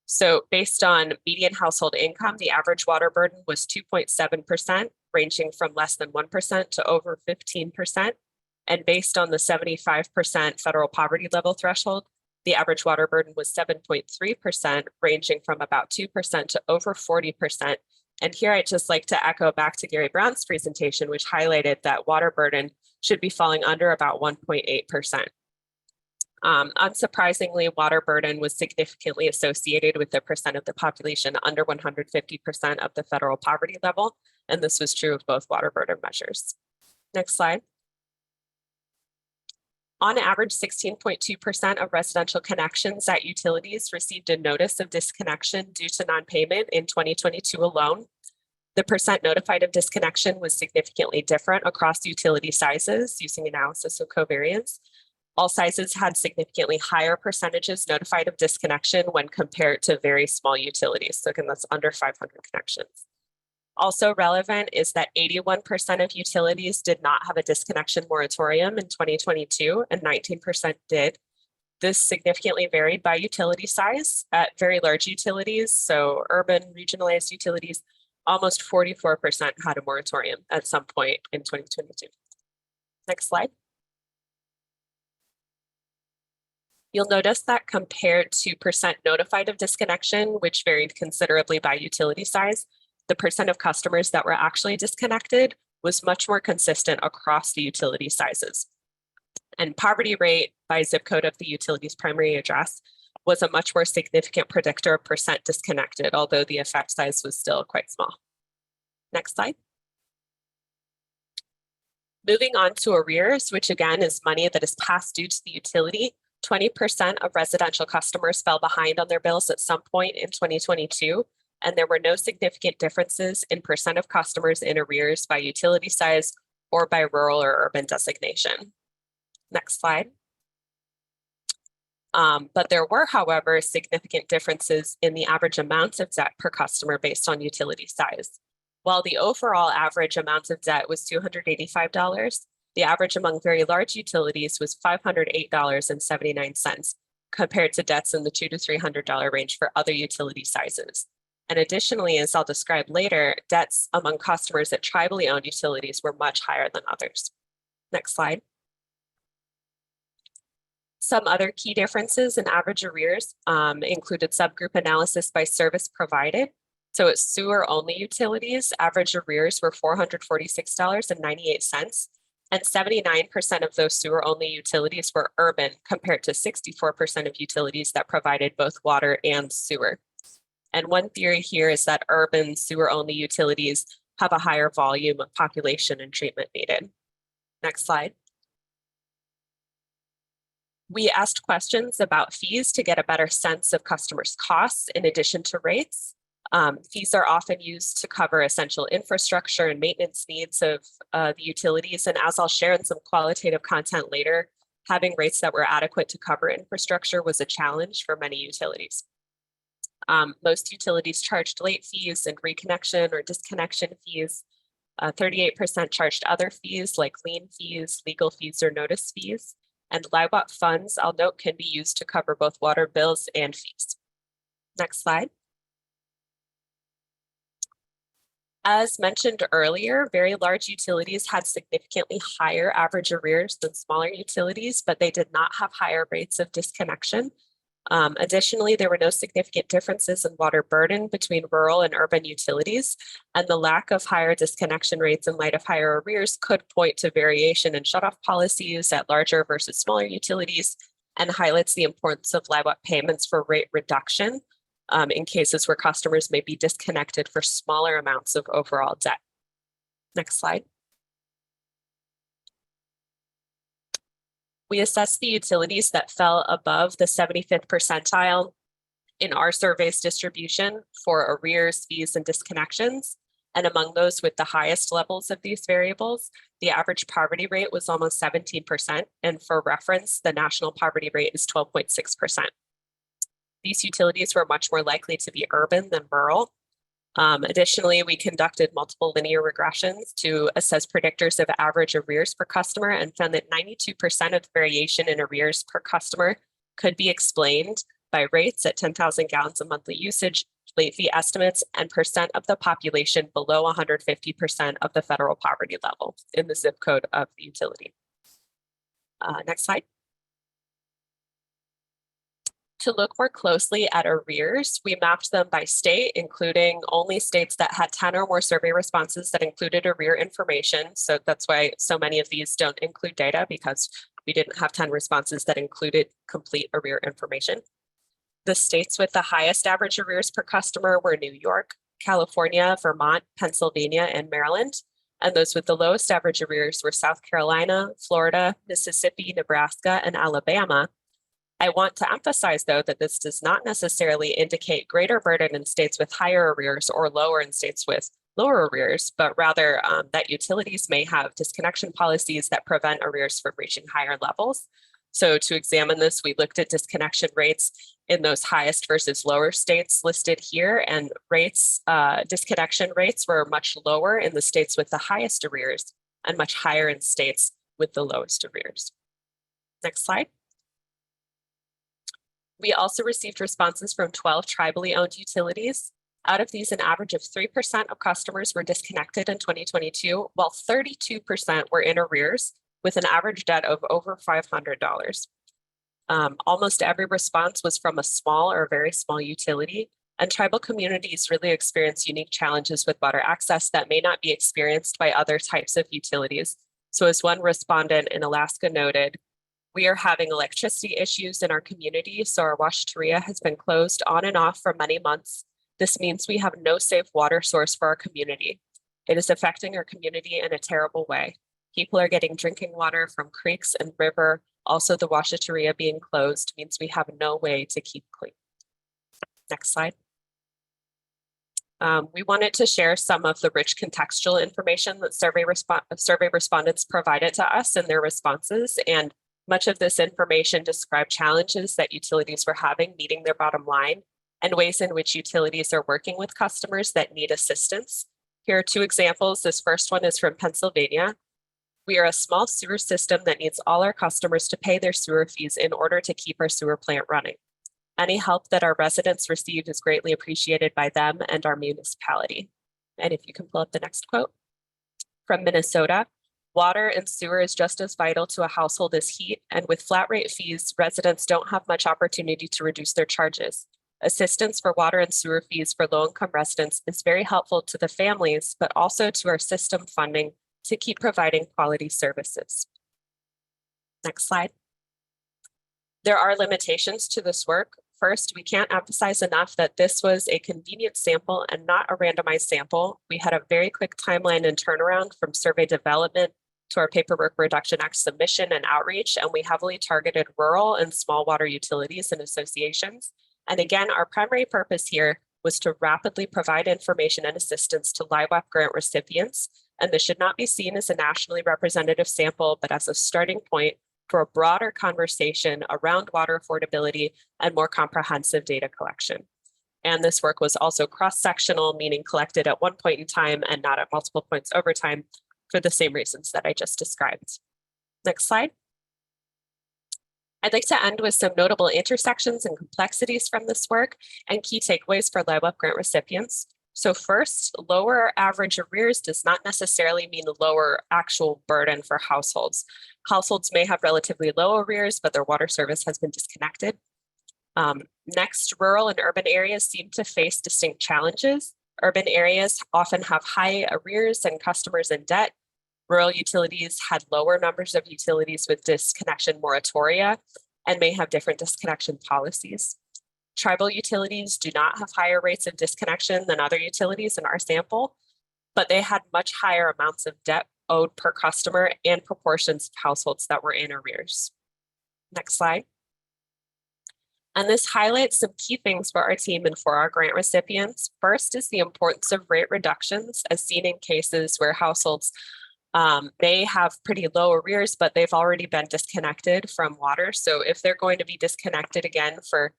So based on median household income, the average water burden was 2.7%, ranging from less than 1% to over 15%. And based on the 75% federal poverty level threshold, the average water burden was 7.3%, ranging from about 2% to over 40%. And here I'd just like to echo back to Gary Brown's presentation, which highlighted that water burden should be falling under about 1.8%. Unsurprisingly, water burden was significantly associated with the percent of the population under 150% of the federal poverty level, and this was true of both water burden measures. Next slide. On average, 16.2% of residential connections at utilities received a notice of disconnection due to non-payment in 2022 alone. The percent notified of disconnection was significantly different across utility sizes using analysis of covariance. All sizes had significantly higher percentages notified of disconnection when compared to very small utilities. So again, that's under 500 connections. Also relevant is that 81% of utilities did not have a disconnection moratorium in 2022 and 19% did. This significantly varied by utility size. At very large utilities, so urban regionalized utilities, almost 44% had a moratorium at some point in 2022. Next slide. You'll notice that compared to percent notified of disconnection, which varied considerably by utility size, the percent of customers that were actually disconnected was much more consistent across the utility sizes. And poverty rate by zip code of the utility's primary address was a much more significant predictor of percent disconnected, although the effect size was still quite small. Next slide. Moving on to arrears, which again is money that is past due to the utility. 20% of residential customers fell behind on their bills at some point in 2022, and there were no significant differences in percent of customers in arrears by utility size or by rural or urban designation. Next slide. But there were, however, significant differences in the average amount of debt per customer based on utility size. While the overall average amount of debt was $285, the average among very large utilities was $508.79, compared to debts in the $200 to $300 range for other utility sizes. And additionally, as I'll describe later, debts among customers at tribally owned utilities were much higher than others. Next slide. Some other key differences in average arrears included subgroup analysis by service provided. So at sewer-only utilities, average arrears were $446.98, and 79% of those sewer-only utilities were urban, compared to 64% of utilities that provided both water and sewer. And one theory here is that urban sewer-only utilities have a higher volume of population and treatment needed. Next slide. We asked questions about fees to get a better sense of customers' costs in addition to rates. Fees are often used to cover essential infrastructure and maintenance needs of the utilities. And as I'll share in some qualitative content later, having rates that were adequate to cover infrastructure was a challenge for many utilities. Most utilities charged late fees and reconnection or disconnection fees. 38% charged other fees like lien fees, legal fees, or notice fees. And LIHWAP funds, I'll note, can be used to cover both water bills and fees. Next slide. As mentioned earlier, very large utilities had significantly higher average arrears than smaller utilities, but they did not have higher rates of disconnection. Additionally, there were no significant differences in water burden between rural and urban utilities, and the lack of higher disconnection rates in light of higher arrears could point to variation in shutoff policies at larger versus smaller utilities, and highlights the importance of LIHWAP payments for rate reduction in cases where customers may be disconnected for smaller amounts of overall debt. Next slide. We assessed the utilities that fell above the 75th percentile in our survey's distribution for arrears, fees, and disconnections. And among those with the highest levels of these variables, the average poverty rate was almost 17%. And for reference, the national poverty rate is 12.6%. These utilities were much more likely to be urban than rural. Additionally, we conducted multiple linear regressions to assess predictors of average arrears per customer and found that 92% of the variation in arrears per customer could be explained by rates at 10,000 gallons of monthly usage, late fee estimates, and percent of the population below 150% of the federal poverty level in the zip code of the utility. Next slide. To look more closely at arrears, we mapped them by state, including only states that had 10 or more survey responses that included arrear information. So that's why so many of these don't include data, because we didn't have 10 responses that included complete arrear information. The states with the highest average arrears per customer were New York, California, Vermont, Pennsylvania, and Maryland. And those with the lowest average arrears were South Carolina, Florida, Mississippi, Nebraska, and Alabama. I want to emphasize, though, that this does not necessarily indicate greater burden in states with higher arrears or lower in states with lower arrears, but rather that utilities may have disconnection policies that prevent arrears from reaching higher levels. So to examine this, we looked at disconnection rates in those highest versus lower states listed here, and disconnection rates were much lower in the states with the highest arrears and much higher in states with the lowest arrears. Next slide. We also received responses from 12 tribally owned utilities. Out of these, an average of 3% of customers were disconnected in 2022, while 32% were in arrears with an average debt of over $500. Almost every response was from a small or very small utility, and tribal communities really experience unique challenges with water access that may not be experienced by other types of utilities. So as one respondent in Alaska noted, we are having electricity issues in our community, so our washateria has been closed on and off for many months. This means we have no safe water source for our community. It is affecting our community in a terrible way. People are getting drinking water from creeks and river. Also, the washateria being closed means we have no way to keep clean. Next slide. We wanted to share some of the rich contextual information that survey respondents provided to us in their responses, and much of this information described challenges that utilities were having meeting their bottom line and ways in which utilities are working with customers that need assistance. Here are two examples. This first one is from Pennsylvania. We are a small sewer system that needs all our customers to pay their sewer fees in order to keep our sewer plant running. Any help that our residents receive is greatly appreciated by them and our municipality. And if you can pull up the next quote. From Minnesota, water and sewer is just as vital to a household as heat, and with flat rate fees, residents don't have much opportunity to reduce their charges. Assistance for water and sewer fees for low-income residents is very helpful to the families, but also to our system funding to keep providing quality services. Next slide. There are limitations to this work. First, we can't emphasize enough that this was a convenient sample and not a randomized sample. We had a very quick timeline and turnaround from survey development to our Paperwork Reduction Act submission and outreach, and we heavily targeted rural and small water utilities and associations. And again, our primary purpose here was to rapidly provide information and assistance to LIHWAP grant recipients, and this should not be seen as a nationally representative sample, but as a starting point for a broader conversation around water affordability and more comprehensive data collection. And this work was also cross-sectional, meaning collected at one point in time and not at multiple points over time for the same reasons that I just described. Next slide. I'd like to end with some notable intersections and complexities from this work and key takeaways for LIHWAP grant recipients. So first, lower average arrears does not necessarily mean lower actual burden for households. Households may have relatively low arrears, but their water service has been disconnected. Next, rural and urban areas seem to face distinct challenges. Urban areas often have high arrears and customers in debt. Rural utilities had lower numbers of utilities with disconnection moratoria and may have different disconnection policies. Tribal utilities do not have higher rates of disconnection than other utilities in our sample, but they had much higher amounts of debt owed per customer and proportions of households that were in arrears. Next slide. And this highlights some key things for our team and for our grant recipients. First is the importance of rate reductions, as seen in cases where households may have pretty low arrears, but they've already been disconnected from water. So if they're going to be disconnected again for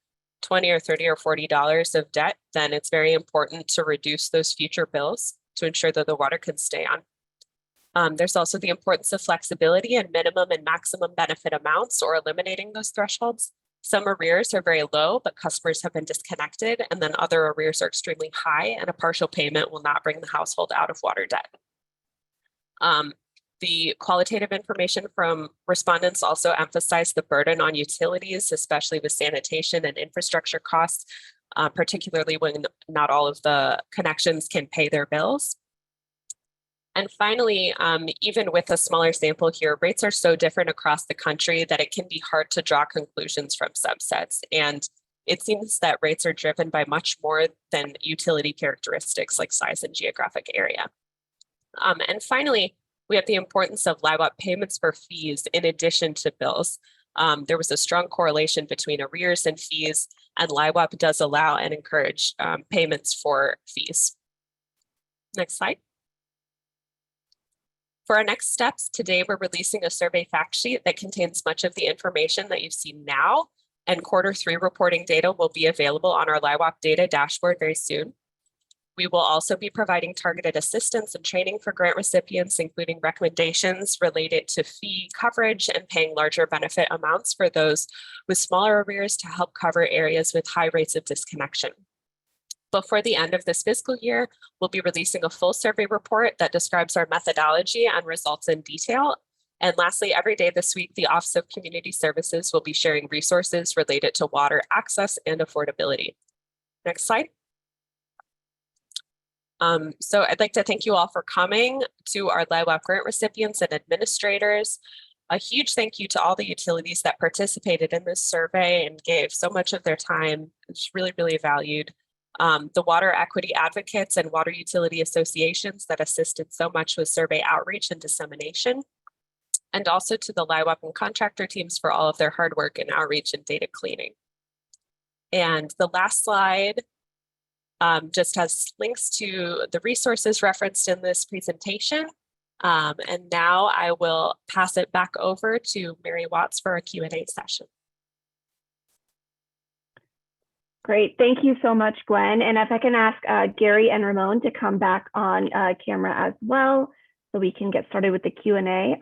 $20 or $30 or $40 of debt, then it's very important to reduce those future bills to ensure that the water can stay on. There's also the importance of flexibility and minimum and maximum benefit amounts, or eliminating those thresholds. Some arrears are very low, but customers have been disconnected, and then other arrears are extremely high, and a partial payment will not bring the household out of water debt. The qualitative information from respondents also emphasized the burden on utilities, especially with sanitation and infrastructure costs, particularly when not all of the connections can pay their bills. And finally, even with a smaller sample here, rates are so different across the country that it can be hard to draw conclusions from subsets. And it seems that rates are driven by much more than utility characteristics like size and geographic area. And finally, we have the importance of LIHWAP payments for fees in addition to bills. There was a strong correlation between arrears and fees, and LIHWAP does allow and encourage payments for fees. Next slide. For our next steps, today we're releasing a survey fact sheet that contains much of the information that you've seen now, and Q3 reporting data will be available on our LIHWAP data dashboard very soon. We will also be providing targeted assistance and training for grant recipients, including recommendations related to fee coverage and paying larger benefit amounts for those with smaller arrears to help cover areas with high rates of disconnection. Before the end of this fiscal year, we'll be releasing a full survey report that describes our methodology and results in detail. And lastly, every day this week, the Office of Community Services will be sharing resources related to water access and affordability. Next slide. So I'd like to thank you all for coming, to our LIHWAP grant recipients and administrators. A huge thank you to all the utilities that participated in this survey and gave so much of their time. It's really, really valued. The water equity advocates and water utility associations that assisted so much with survey outreach and dissemination. And also to the LIHWAP and contractor teams for all of their hard work in outreach and data cleaning. And the last slide just has links to the resources referenced in this presentation. And now I will pass it back over to Mary Watts for a Q&A session. Great, thank you so much, Gwen. And if I can ask Gary and Ramon to come back on camera as well, so we can get started with the Q&A.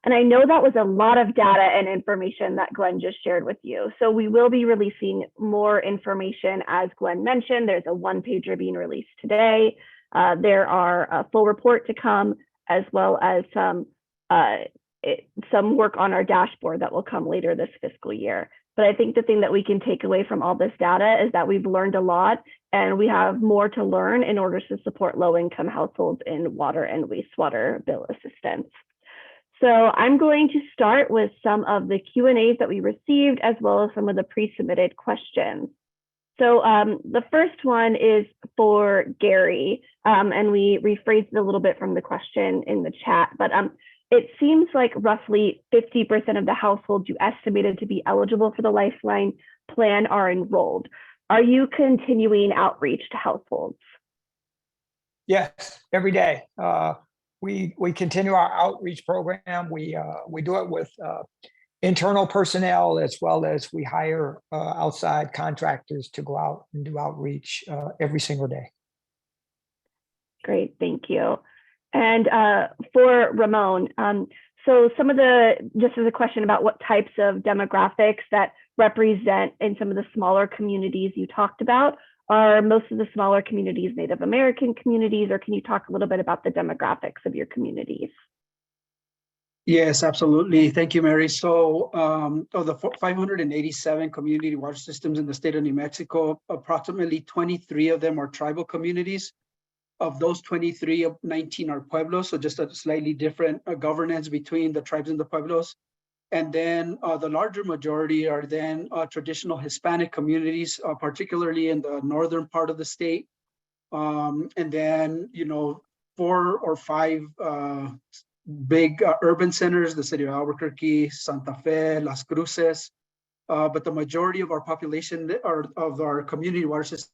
And I know that was a lot of data and information that Gwen just shared with you. So we will be releasing more information, as Gwen mentioned. There's a one-pager being released today. There are a full report to come, as well as some work on our dashboard that will come later this fiscal year. But I think the thing that we can take away from all this data is that we've learned a lot, and we have more to learn in order to support low-income households in water and wastewater bill assistance. So I'm going to start with some of the Q&As that we received, as well as some of the pre-submitted questions. So the first one is for Gary, and we rephrased it a little bit from the question in the chat, but it seems like roughly 50% of the households you estimated to be eligible for the Lifeline plan are enrolled. Are you continuing outreach to households? Yes, every day. We continue our outreach program. We do it with internal personnel, as well as we hire outside contractors to go out and do outreach every single day. Great, thank you. And for Ramon, so some of just as a question about what types of demographics that represent in some of the smaller communities you talked about. Are most of the smaller communities Native American communities, or can you talk a little bit about the demographics of your communities? Yes, absolutely. Thank you, Mary. So of the 587 community water systems in the state of New Mexico, approximately 23 of them are tribal communities. Of those 23, 19 are pueblos, so just a slightly different governance between the tribes and the pueblos. And then the larger majority are then traditional Hispanic communities, particularly in the northern part of the state. And then, 4 or 5 big urban centers, the city of Albuquerque, Santa Fe, Las Cruces. But the majority of our population of our community water system.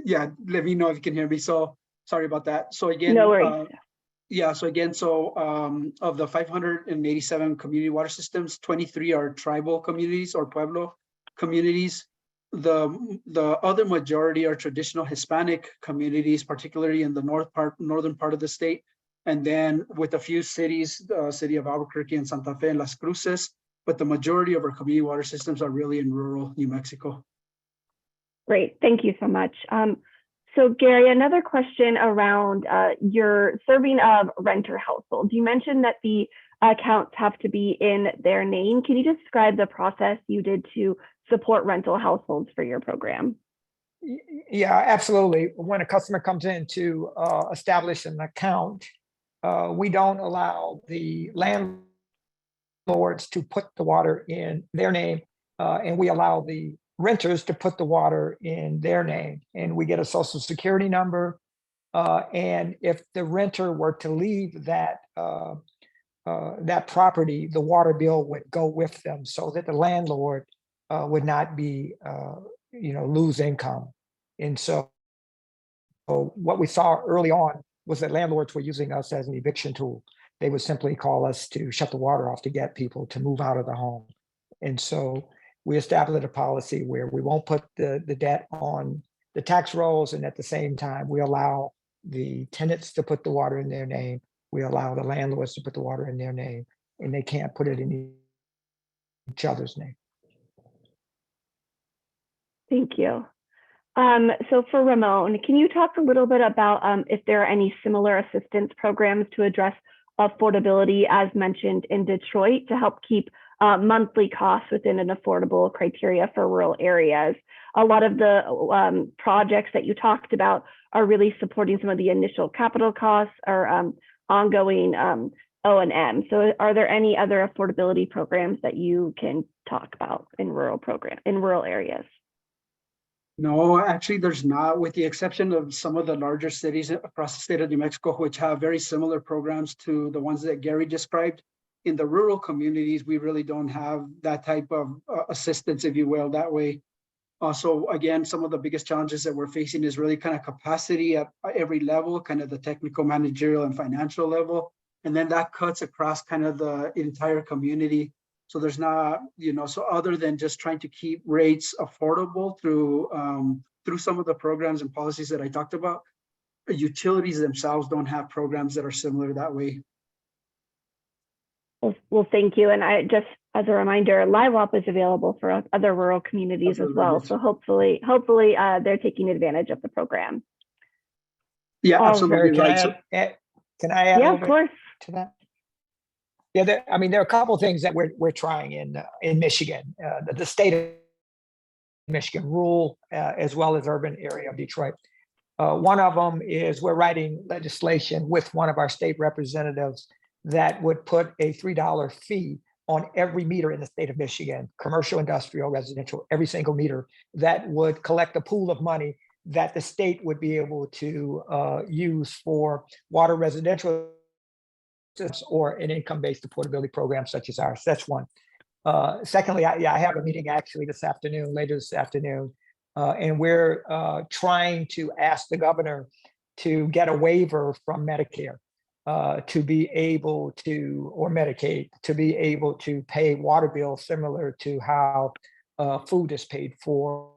Yeah, let me know if you can hear me. So sorry about that. So again, no worries. Of the 587 community water systems, 23 are tribal communities or pueblo communities. The other majority are traditional Hispanic communities, particularly in the northern part of the state. And then with a few cities, the city of Albuquerque and Santa Fe and Las Cruces, but the majority of our community water systems are really in rural New Mexico. Great, thank you so much. So Gary, another question around your serving of renter households. You mentioned that the accounts have to be in their name. Can you describe the process you did to support rental households for your program? Yeah, absolutely. When a customer comes in to establish an account, we don't allow the landlords to put the water in their name, and we allow the renters to put the water in their name. And we get a social security number. And if the renter were to leave that that property, the water bill would go with them, so that the landlord would not be, lose income. And so what we saw early on was that landlords were using us as an eviction tool. They would simply call us to shut the water off to get people to move out of the home. And so we established a policy where we won't put the debt on the tax rolls, and at the same time, we allow the tenants to put the water in their name. We allow the landlords to put the water in their name, and they can't put it in each other's name. Thank you. So for Ramon, can you talk a little bit about if there are any similar assistance programs to address affordability as mentioned in Detroit to help keep monthly costs within an affordable criteria for rural areas? A lot of the projects that you talked about are really supporting some of the initial capital costs or ongoing O&M. So are there any other affordability programs that you can talk about in rural areas? No, actually, there's not, with the exception of some of the larger cities across the state of New Mexico, which have very similar programs to the ones that Gary described. In the rural communities, we really don't have that type of assistance, if you will, that way. So again, some of the biggest challenges that we're facing is really kind of capacity at every level, kind of the technical, managerial, and financial level. And then that cuts across kind of the entire community. So there's not, so other than just trying to keep rates affordable through some of the programs and policies that I talked about, utilities themselves don't have programs that are similar that way. Well, thank you. And I just, as a reminder, LIHWAP is available for other rural communities as well. So hopefully they're taking advantage of the program. Yeah, absolutely. Can I add yeah, of course. to that? Yeah, there are a couple of things that we're trying in Michigan, the state of Michigan, rural as well as urban area of Detroit. One of them is we're writing legislation with one of our state representatives that would put a $3 fee on every meter in the state of Michigan, commercial, industrial, residential, every single meter, that would collect a pool of money that the state would be able to use for water, residential, or an income-based affordability program such as ours. That's one. Secondly, I have a meeting actually later this afternoon, and we're trying to ask the governor to get a waiver from Medicare to be able to, or Medicaid, to be able to pay water bills similar to how food is paid for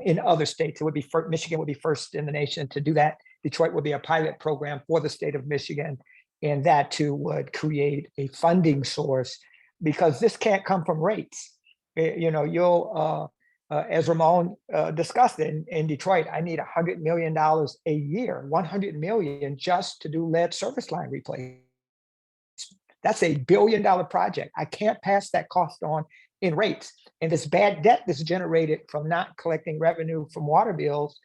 in other states. It would be Michigan would be first in the nation to do that. Detroit would be a pilot program for the state of Michigan, and that too would create a funding source, because this can't come from rates. You'll as Ramon discussed in Detroit, I need $100 million a year, 100 million just to do lead service line replacement. That's $1 billion project. I can't pass that cost on in rates. And this bad debt that's generated from not collecting revenue from water bills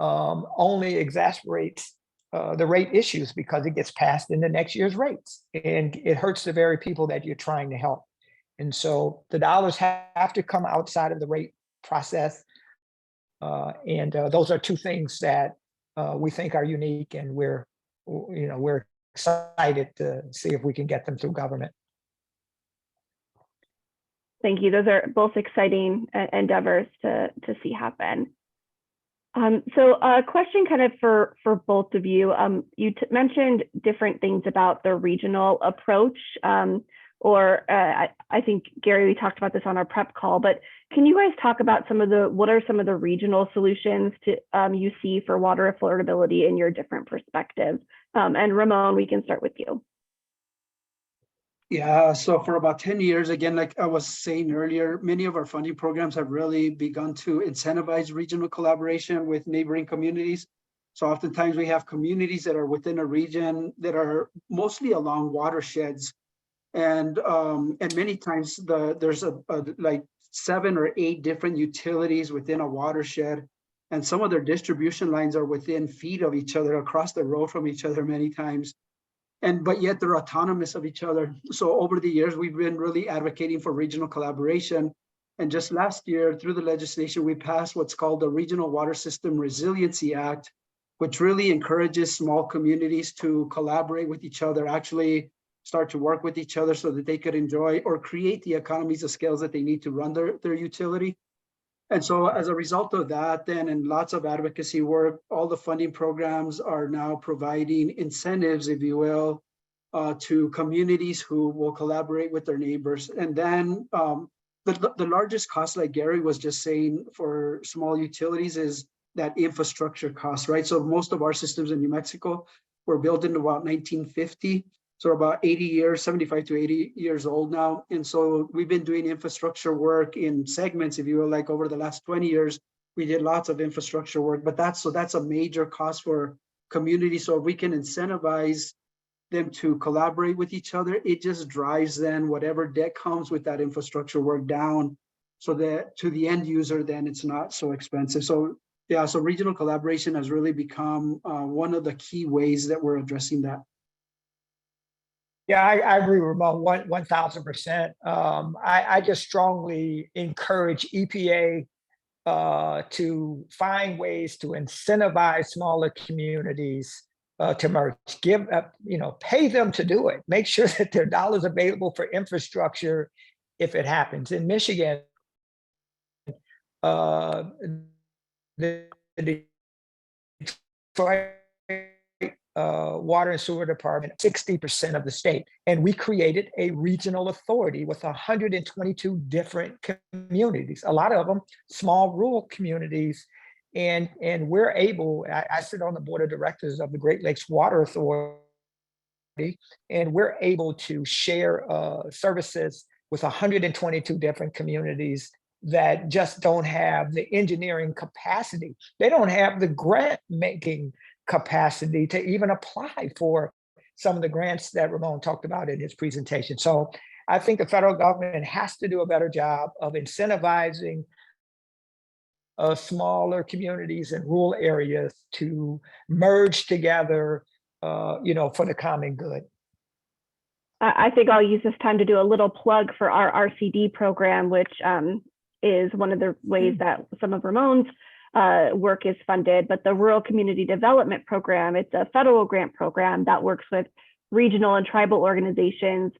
only exacerbates the rate issues, because it gets passed in the next year's rates, and it hurts the very people that you're trying to help. And so the dollars have to come outside of the rate process. And those are two things that we think are unique, and we're excited to see if we can get them through government. Thank you. Those are both exciting endeavors to see happen. So a question kind of for both of you. You mentioned different things about the regional approach, I think, Gary, we talked about this on our prep call, but can you guys talk about what are some of the regional solutions to you see for water affordability in your different perspectives? And Ramon, we can start with you. Yeah, so for about 10 years, again, like I was saying earlier, many of our funding programs have really begun to incentivize regional collaboration with neighboring communities. So oftentimes we have communities that are within a region that are mostly along watersheds. And many times there's like 7 or 8 different utilities within a watershed. And some of their distribution lines are within feet of each other, across the road from each other many times. But yet they're autonomous of each other. So over the years, we've been really advocating for regional collaboration. And just last year, through the legislation, we passed what's called the Regional Water System Resiliency Act, which really encourages small communities to collaborate with each other, actually start to work with each other so that they could enjoy or create the economies of scale that they need to run their utility. And so as a result of that, then, and lots of advocacy work, all the funding programs are now providing incentives, if you will, to communities who will collaborate with their neighbors. And then the largest cost, like Gary was just saying, for small utilities is that infrastructure cost, right? So most of our systems in New Mexico were built in about 1950. So about 80 years, 75 to 80 years old now. And so we've been doing infrastructure work in segments, if you will, like over the last 20 years, we did lots of infrastructure work, but that's a major cost for communities. So if we can incentivize them to collaborate with each other, it just drives then whatever debt comes with that infrastructure work down, so that to the end user, then it's not so expensive. So yeah, so regional collaboration has really become one of the key ways that we're addressing that. Yeah, I agree with Ramon 1000%. I just strongly encourage EPA to find ways to incentivize smaller communities to merge. Give up, pay them to do it. Make sure that their dollars available for infrastructure if it happens. In Michigan, the Detroit Water and Sewer Department, 60% of the state. And we created a regional authority with 122 different communities, a lot of them small rural communities. And we're able, I sit on the board of directors of the Great Lakes Water Authority, and we're able to share services with 122 different communities that just don't have the engineering capacity. They don't have the grant making capacity to even apply for some of the grants that Ramon talked about in his presentation. So I think the federal government has to do a better job of incentivizing smaller communities and rural areas to merge together, for the common good. I think I'll use this time to do a little plug for our RCD program, which is one of the ways that some of Ramon's work is funded. But the Rural Community Development Program, it's a federal grant program that works with regional and tribal organizations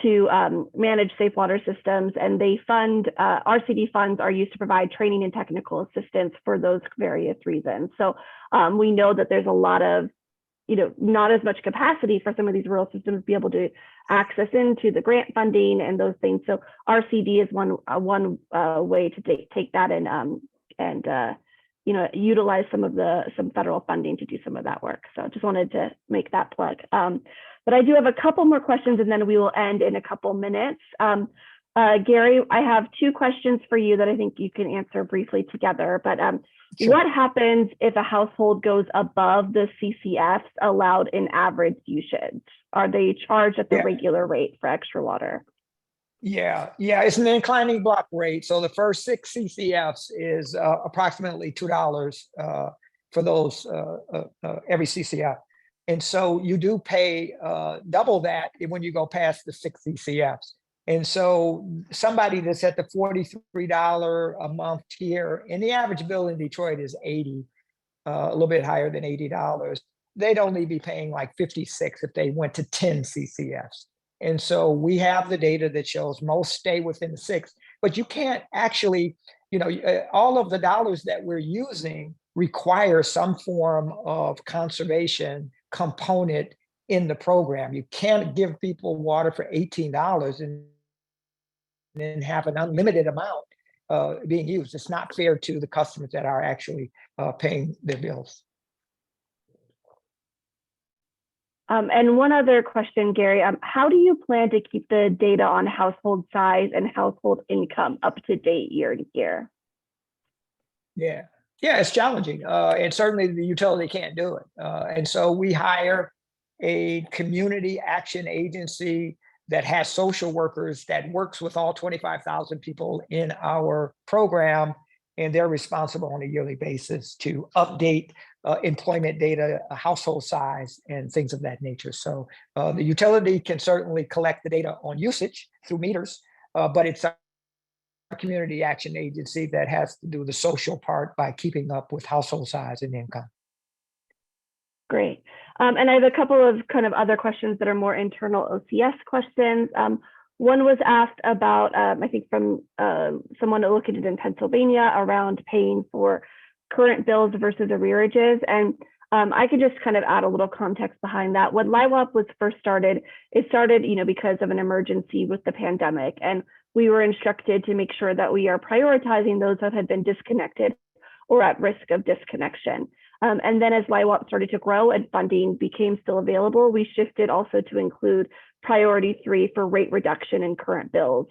to manage safe water systems. And they fund, RCD funds are used to provide training and technical assistance for those various reasons. So we know that there's a lot of, not as much capacity for some of these rural systems to be able to access into the grant funding and those things. So RCD is one way to take that and utilize some federal funding to do some of that work. So just wanted to make that plug. But I do have a couple more questions, and then we will end in a couple minutes. Gary, I have 2 questions for you that I think you can answer briefly together. But Sure. What happens if a household goes above the CCFs allowed in average usage? Are they charged at the regular rate for extra water? Yeah, it's an inclining block rate. So the first 6 CCFs is approximately $2 for those every CCF. And so you do pay double that when you go past the 6 CCFs. And so somebody that's at the $43 a month tier, and the average bill in Detroit is $80, a little bit higher than $80. They'd only be paying like $56 if they went to 10 CCFs. And so we have the data that shows most stay within the 6, but you can't actually, all of the dollars that we're using require some form of conservation component in the program. You can't give people water for $18 and then have an unlimited amount being used. It's not fair to the customers that are actually paying their bills. And one other question, Gary, how do you plan to keep the data on household size and household income up to date year to year? Yeah, it's challenging. And certainly the utility can't do it. And so we hire a community action agency that has social workers that works with all 25,000 people in our program. And they're responsible on a yearly basis to update employment data, household size, and things of that nature. So the utility can certainly collect the data on usage through meters, but it's a community action agency that has to do the social part by keeping up with household size and income. Great. And I have a couple of kind of other questions that are more internal OCS questions. One was asked about, I think from someone located in Pennsylvania around paying for current bills versus arrearages. And I could just kind of add a little context behind that. When LIHWAP was first started, it started, because of an emergency with the pandemic. And we were instructed to make sure that we are prioritizing those that had been disconnected or at risk of disconnection. And then as LIHWAP started to grow and funding became still available, we shifted also to include priority 3 for rate reduction in current bills.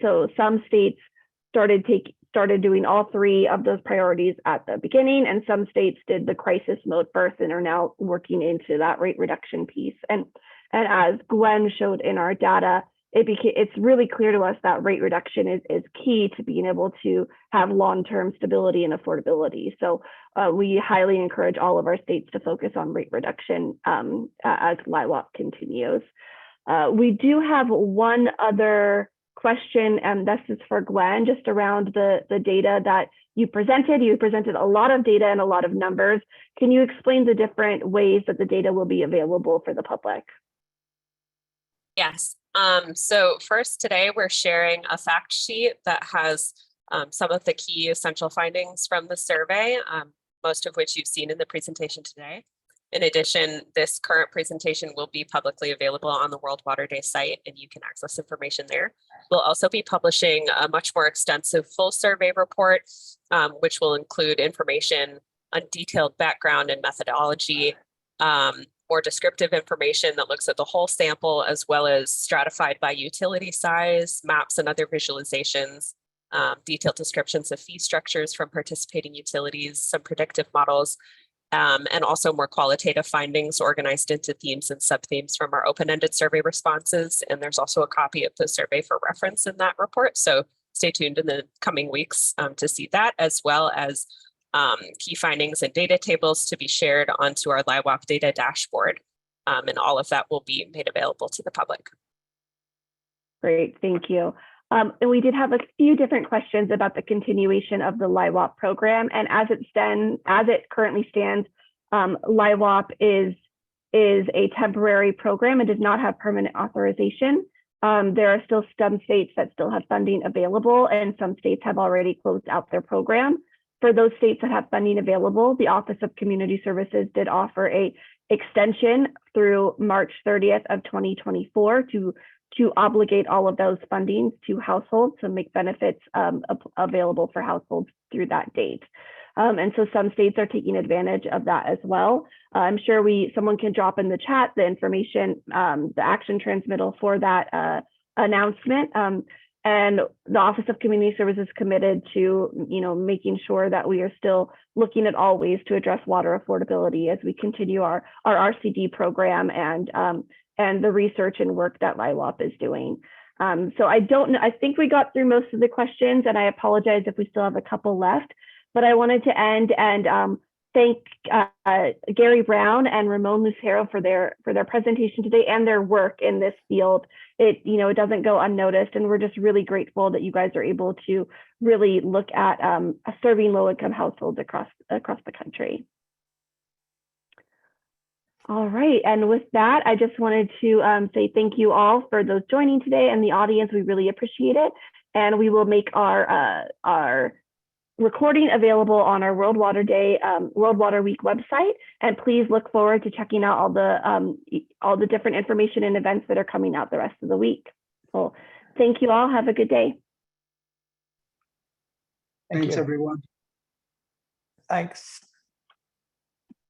So some states started doing all 3 of those priorities at the beginning, and some states did the crisis mode first and are now working into that rate reduction piece. And as Gwen showed in our data, it's really clear to us that rate reduction is key to being able to have long-term stability and affordability. So we highly encourage all of our states to focus on rate reduction as LIHWAP continues. We do have one other question, and this is for Gwen, just around the data that you presented. You presented a lot of data and a lot of numbers. Can you explain the different ways that the data will be available for the public? Yes. So first today, we're sharing a fact sheet that has some of the key essential findings from the survey, most of which you've seen in the presentation today. In addition, this current presentation will be publicly available on the World Water Day site, and you can access information there. We'll also be publishing a much more extensive full survey report, which will include information on detailed background and methodology, more descriptive information that looks at the whole sample, as well as stratified by utility size, maps and other visualizations, detailed descriptions of fee structures from participating utilities, some predictive models, and also more qualitative findings organized into themes and sub-themes from our open-ended survey responses. And there's also a copy of the survey for reference in that report. So stay tuned in the coming weeks to see that, as well as key findings and data tables to be shared onto our LIHWAP data dashboard. And all of that will be made available to the public. Great, thank you. And we did have a few different questions about the continuation of the LIHWAP program. And as it currently stands, LIHWAP is a temporary program and does not have permanent authorization. There are still some states that still have funding available, and some states have already closed out their program. For those states that have funding available, the Office of Community Services did offer a extension through March 30th of 2024 to obligate all of those fundings to households, to make benefits available for households through that date. And so some states are taking advantage of that as well. I'm sure someone can drop in the chat the information, the action transmittal for that announcement. And the Office of Community Services committed to, making sure that we are still looking at all ways to address water affordability as we continue our RCD program and the research and work that LIHWAP is doing. So I think we got through most of the questions, and I apologize if we still have a couple left, but I wanted to end and thank Gary Brown and Ramon Lucero for their presentation today and their work in this field. It doesn't go unnoticed, and we're just really grateful that you guys are able to really look at serving low-income households across the country. All right, and with that, I just wanted to say thank you all for those joining today, and the audience. We really appreciate it, and we will make our recording available on our World Water Week website. And please look forward to checking out all the different information and events that are coming out the rest of the week. So thank you all. Have a good day. Thanks, everyone. Thanks.